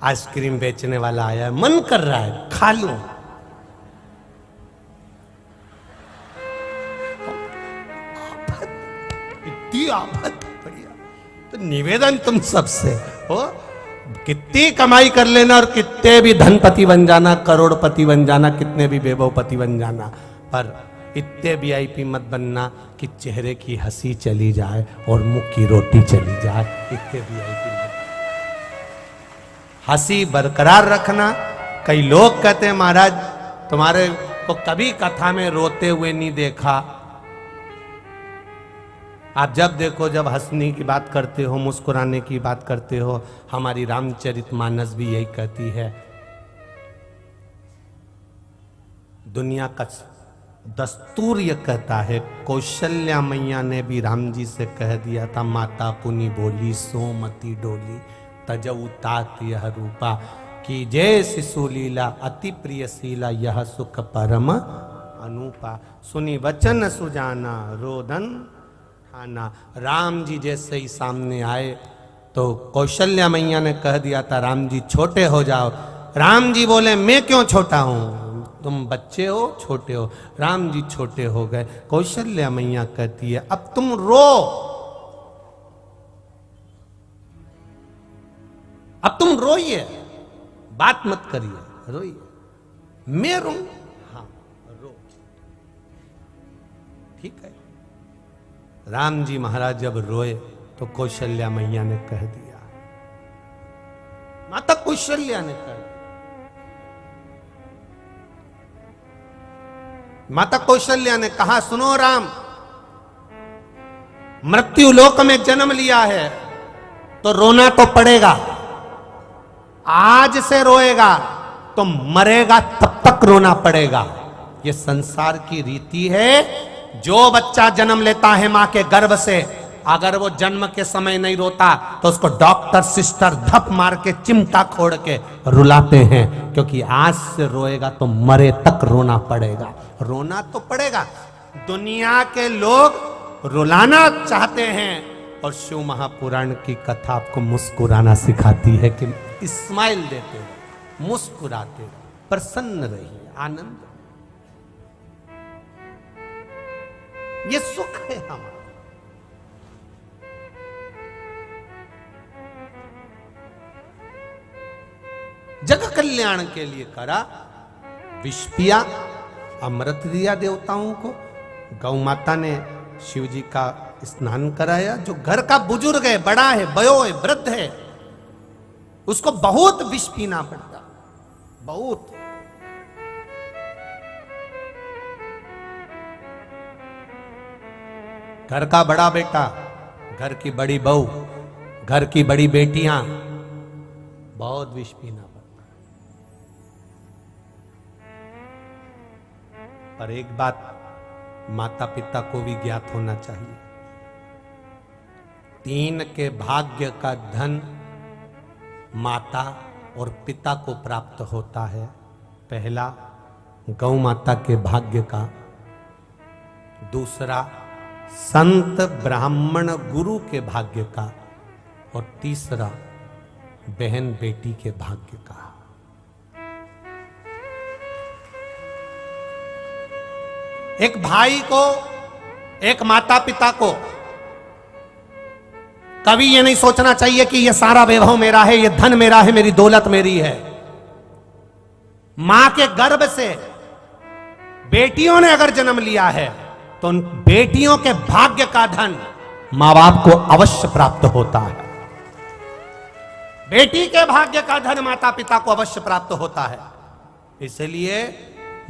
[SPEAKER 1] आइसक्रीम बेचने वाला आया है, मन कर रहा है खा लूं, इतनी आफत बढ़िया। तो निवेदन तुम सबसे हो, कितनी कमाई कर लेना और कितने भी धनपति बन जाना, करोड़पति बन जाना, कितने भी वैभवपति बन जाना, पर इतने वीआईपी मत बनना कि चेहरे की हंसी चली जाए और मुंह की रोटी चली जाए। इतने वीआईपी मत, हंसी बरकरार रखना। कई लोग कहते हैं महाराज तुम्हारे को कभी कथा में रोते हुए नहीं देखा। आप जब देखो, जब हंसने की बात करते हो, मुस्कुराने की बात करते हो, हमारी रामचरितमानस भी यही कहती है। दुनिया का दस्तूर यह कहता है, कौशल्या मैया ने भी राम जी से कह दिया था, माता पुनि बोली सोमती डोली तजऊ तात यह रूपा, कि जय शिशु लीला अति प्रिय शीला यह सुख परम अनुपा, सुनी वचन सुजाना रोदन ठाना। राम जी जैसे ही सामने आए तो कौशल्या मैया ने कह दिया था, राम जी छोटे हो जाओ। राम जी बोले मैं क्यों छोटा हूं, तुम बच्चे हो, छोटे हो। राम जी छोटे हो गए। कौशल्या मैया कहती है अब तुम रो, अब तुम रोइए, बात मत करिए, रोइए। मैं रो, हाँ रो, ठीक है। राम जी महाराज जब रोए तो कौशल्या मैया ने कह दिया, माता कौशल्या ने कह दिया, माता कौशल्या ने कहा, सुनो राम, मृत्यु लोक में जन्म लिया है तो रोना तो पड़ेगा। आज से रोएगा तो मरेगा तब तक रोना पड़ेगा। ये संसार की रीति है। जो बच्चा जन्म लेता है मां के गर्भ से, अगर वो जन्म के समय नहीं रोता तो उसको डॉक्टर सिस्टर धप मार के चिमटा खोड़ के रुलाते हैं, क्योंकि आज से रोएगा तो मरे तक रोना पड़ेगा। रोना तो पड़ेगा। दुनिया के लोग रुलाना चाहते हैं और शिव महापुराण की कथा आपको मुस्कुराना सिखाती है कि स्माइल देते हो, मुस्कुराते हो, प्रसन्न रहिए, आनंद। ये सुख है हमारा। जग कल्याण के लिए करा, विष पिया, अमृत दिया देवताओं को, गौ माता ने शिव जी का स्नान कराया। जो घर का बुजुर्ग है, बड़ा है, बयो है, वृद्ध है, उसको बहुत विष पीना पड़ता, बहुत। घर का बड़ा बेटा, घर की बड़ी बहू, घर की बड़ी बेटियां, बहुत विष पीना पड़ता। पर एक बात माता पिता को भी ज्ञात होना चाहिए, 3 के भाग्य का धन माता और पिता को प्राप्त होता है। पहला गौ माता के भाग्य का, दूसरा संत ब्राह्मण गुरु के भाग्य का, और तीसरा बहन बेटी के भाग्य का। एक भाई को, एक माता पिता को कभी ये नहीं सोचना चाहिए कि ये सारा वैभव मेरा है, ये धन मेरा है, मेरी दौलत मेरी है। मां के गर्भ से बेटियों ने अगर जन्म लिया है तो उन बेटियों के भाग्य का धन मां बाप को अवश्य प्राप्त होता है। बेटी के भाग्य का धन माता पिता को अवश्य प्राप्त होता है। इसलिए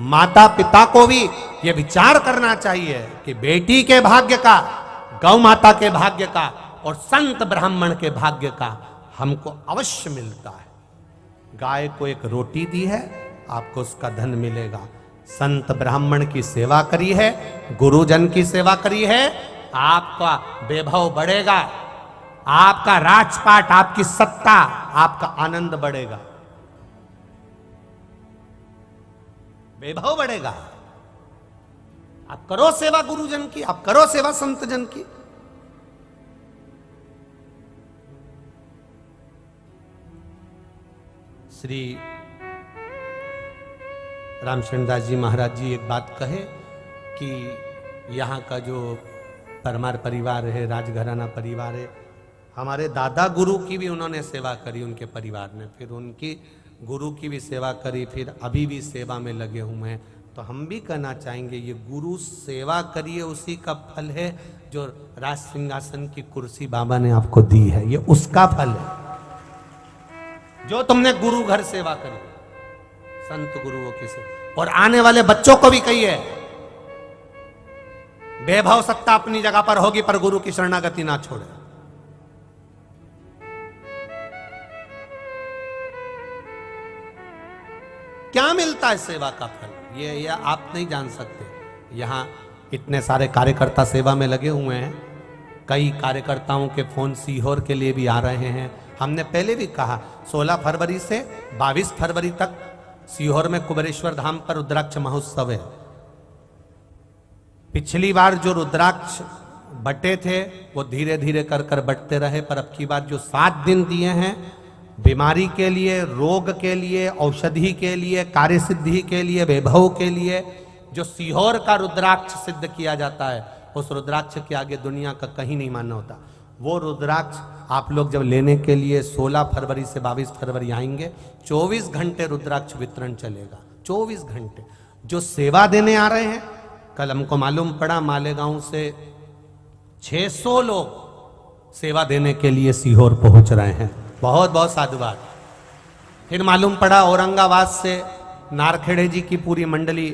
[SPEAKER 1] माता पिता को भी यह विचार करना चाहिए कि बेटी के भाग्य का, गौ माता के भाग्य का और संत ब्राह्मण के भाग्य का हमको अवश्य मिलता है। गाय को एक रोटी दी है, आपको उसका धन मिलेगा। संत ब्राह्मण की सेवा करी है, गुरुजन की सेवा करी है, आपका वैभव बढ़ेगा, आपका राजपाट, आपकी सत्ता, आपका आनंद बढ़ेगा, वैभव बढ़ेगा। आप करो सेवा गुरुजन की, आप करो सेवा संत जन की। श्री रामचंद्रदास जी महाराज जी एक बात कहे कि यहाँ का जो परमार परिवार है, राजघराना परिवार है, हमारे दादा गुरु की भी उन्होंने सेवा करी उनके परिवार ने, फिर उनकी गुरु की भी सेवा करी, फिर अभी भी सेवा में लगे हुए हैं। तो हम भी कहना चाहेंगे ये गुरु सेवा करिए, उसी का फल है जो राज सिंहासन की कुर्सी बाबा ने आपको दी है, ये उसका फल है जो तुमने गुरु घर सेवा करी, संत गुरुओं की सेवा। और आने वाले बच्चों को भी कहिए, वैभव सत्ता अपनी जगह पर होगी पर गुरु की शरणागति ना छोड़े। क्या मिलता है सेवा का फल, ये आप नहीं जान सकते। यहां इतने सारे कार्यकर्ता सेवा में लगे हुए हैं, कई कार्यकर्ताओं के फोन सीहोर के लिए भी आ रहे हैं। हमने पहले भी कहा 16 फरवरी से 22 फरवरी तक सीहोर में कुबेरेश्वर धाम पर रुद्राक्ष महोत्सव है। पिछली बार जो रुद्राक्ष बटे थे वो धीरे धीरे कर कर बटते रहे, पर अब की बार जो 7 दिन दिए हैं बीमारी के लिए, रोग के लिए, औषधि के लिए, कार्य सिद्धि के लिए, वैभव के लिए, जो सीहोर का रुद्राक्ष सिद्ध किया जाता है, उस रुद्राक्ष के आगे दुनिया का कहीं नहीं मानना होता। वो रुद्राक्ष आप लोग जब लेने के लिए 16 फरवरी से 22 फरवरी आएंगे, 24 घंटे रुद्राक्ष वितरण चलेगा, 24 घंटे। जो सेवा देने आ रहे हैं, कल हमको मालूम पड़ा मालेगांव से 600 लोग सेवा देने के लिए सीहोर पहुंच रहे हैं, बहुत बहुत साधुवाद। फिर मालूम पड़ा औरंगाबाद से नारखेड़े जी की पूरी मंडली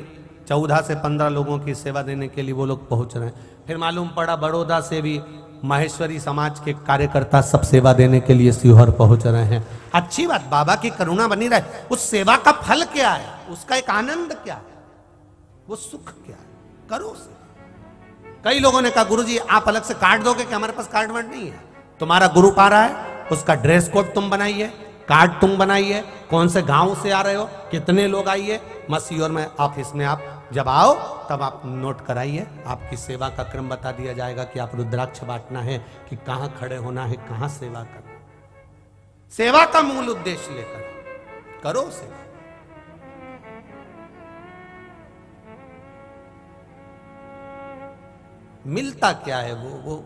[SPEAKER 1] 14 से 15 लोगों की सेवा देने के लिए वो लोग पहुंच रहे हैं। फिर मालूम पड़ा बड़ौदा से भी माहेश्वरी समाज के कार्यकर्ता सब सेवा देने के लिए सीहोर पहुंच रहे हैं। अच्छी बात, बाबा की करुणा बनी रहे। उस सेवा का फल क्या है, उसका एक आनंद क्या है, वो सुख क्या है, करो उसे। कई लोगों ने कहा गुरुजी आप अलग से कार्ड दोगे कि हमारे पास कार्ड वर्ड नहीं है। तुम्हारा ग्रुप आ रहा है, उसका ड्रेस कोड तुम बनाइए, कार्ड तुम बनाइए, कौन से गांव से आ रहे हो, कितने लोग आइए, सीहोर में ऑफिस में आप जब आओ तब आप नोट कराइए, आपकी सेवा का क्रम बता दिया जाएगा कि आप रुद्राक्ष बांटना है कि कहां खड़े होना है, कहां सेवा करना। सेवा का मूल उद्देश्य लेकर करो सेवा। मिलता क्या है वो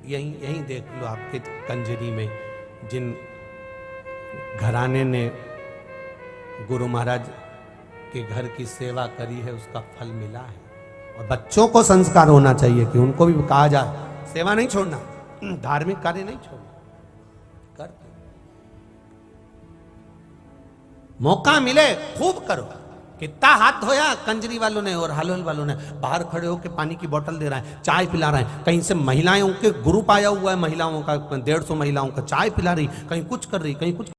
[SPEAKER 1] यहीं देख लो। आपके कंजरी में जिन घराने ने गुरु महाराज कि घर की सेवा करी है उसका फल मिला है। और बच्चों को संस्कार होना चाहिए कि उनको भी कहा जाए सेवा नहीं छोड़ना, धार्मिक कार्य नहीं छोड़ना, कर मौका मिले खूब करो। कितना हाथ धोया कंजरी वालों ने और हालोल वालों ने, बाहर खड़े होकर पानी की बोतल दे रहे हैं, चाय पिला रहे हैं, कहीं से महिलाओं के ग्रुप आया हुआ है महिलाओं का, 150 महिलाओं का चाय पिला रही, कहीं कुछ कर रही, कहीं कुछ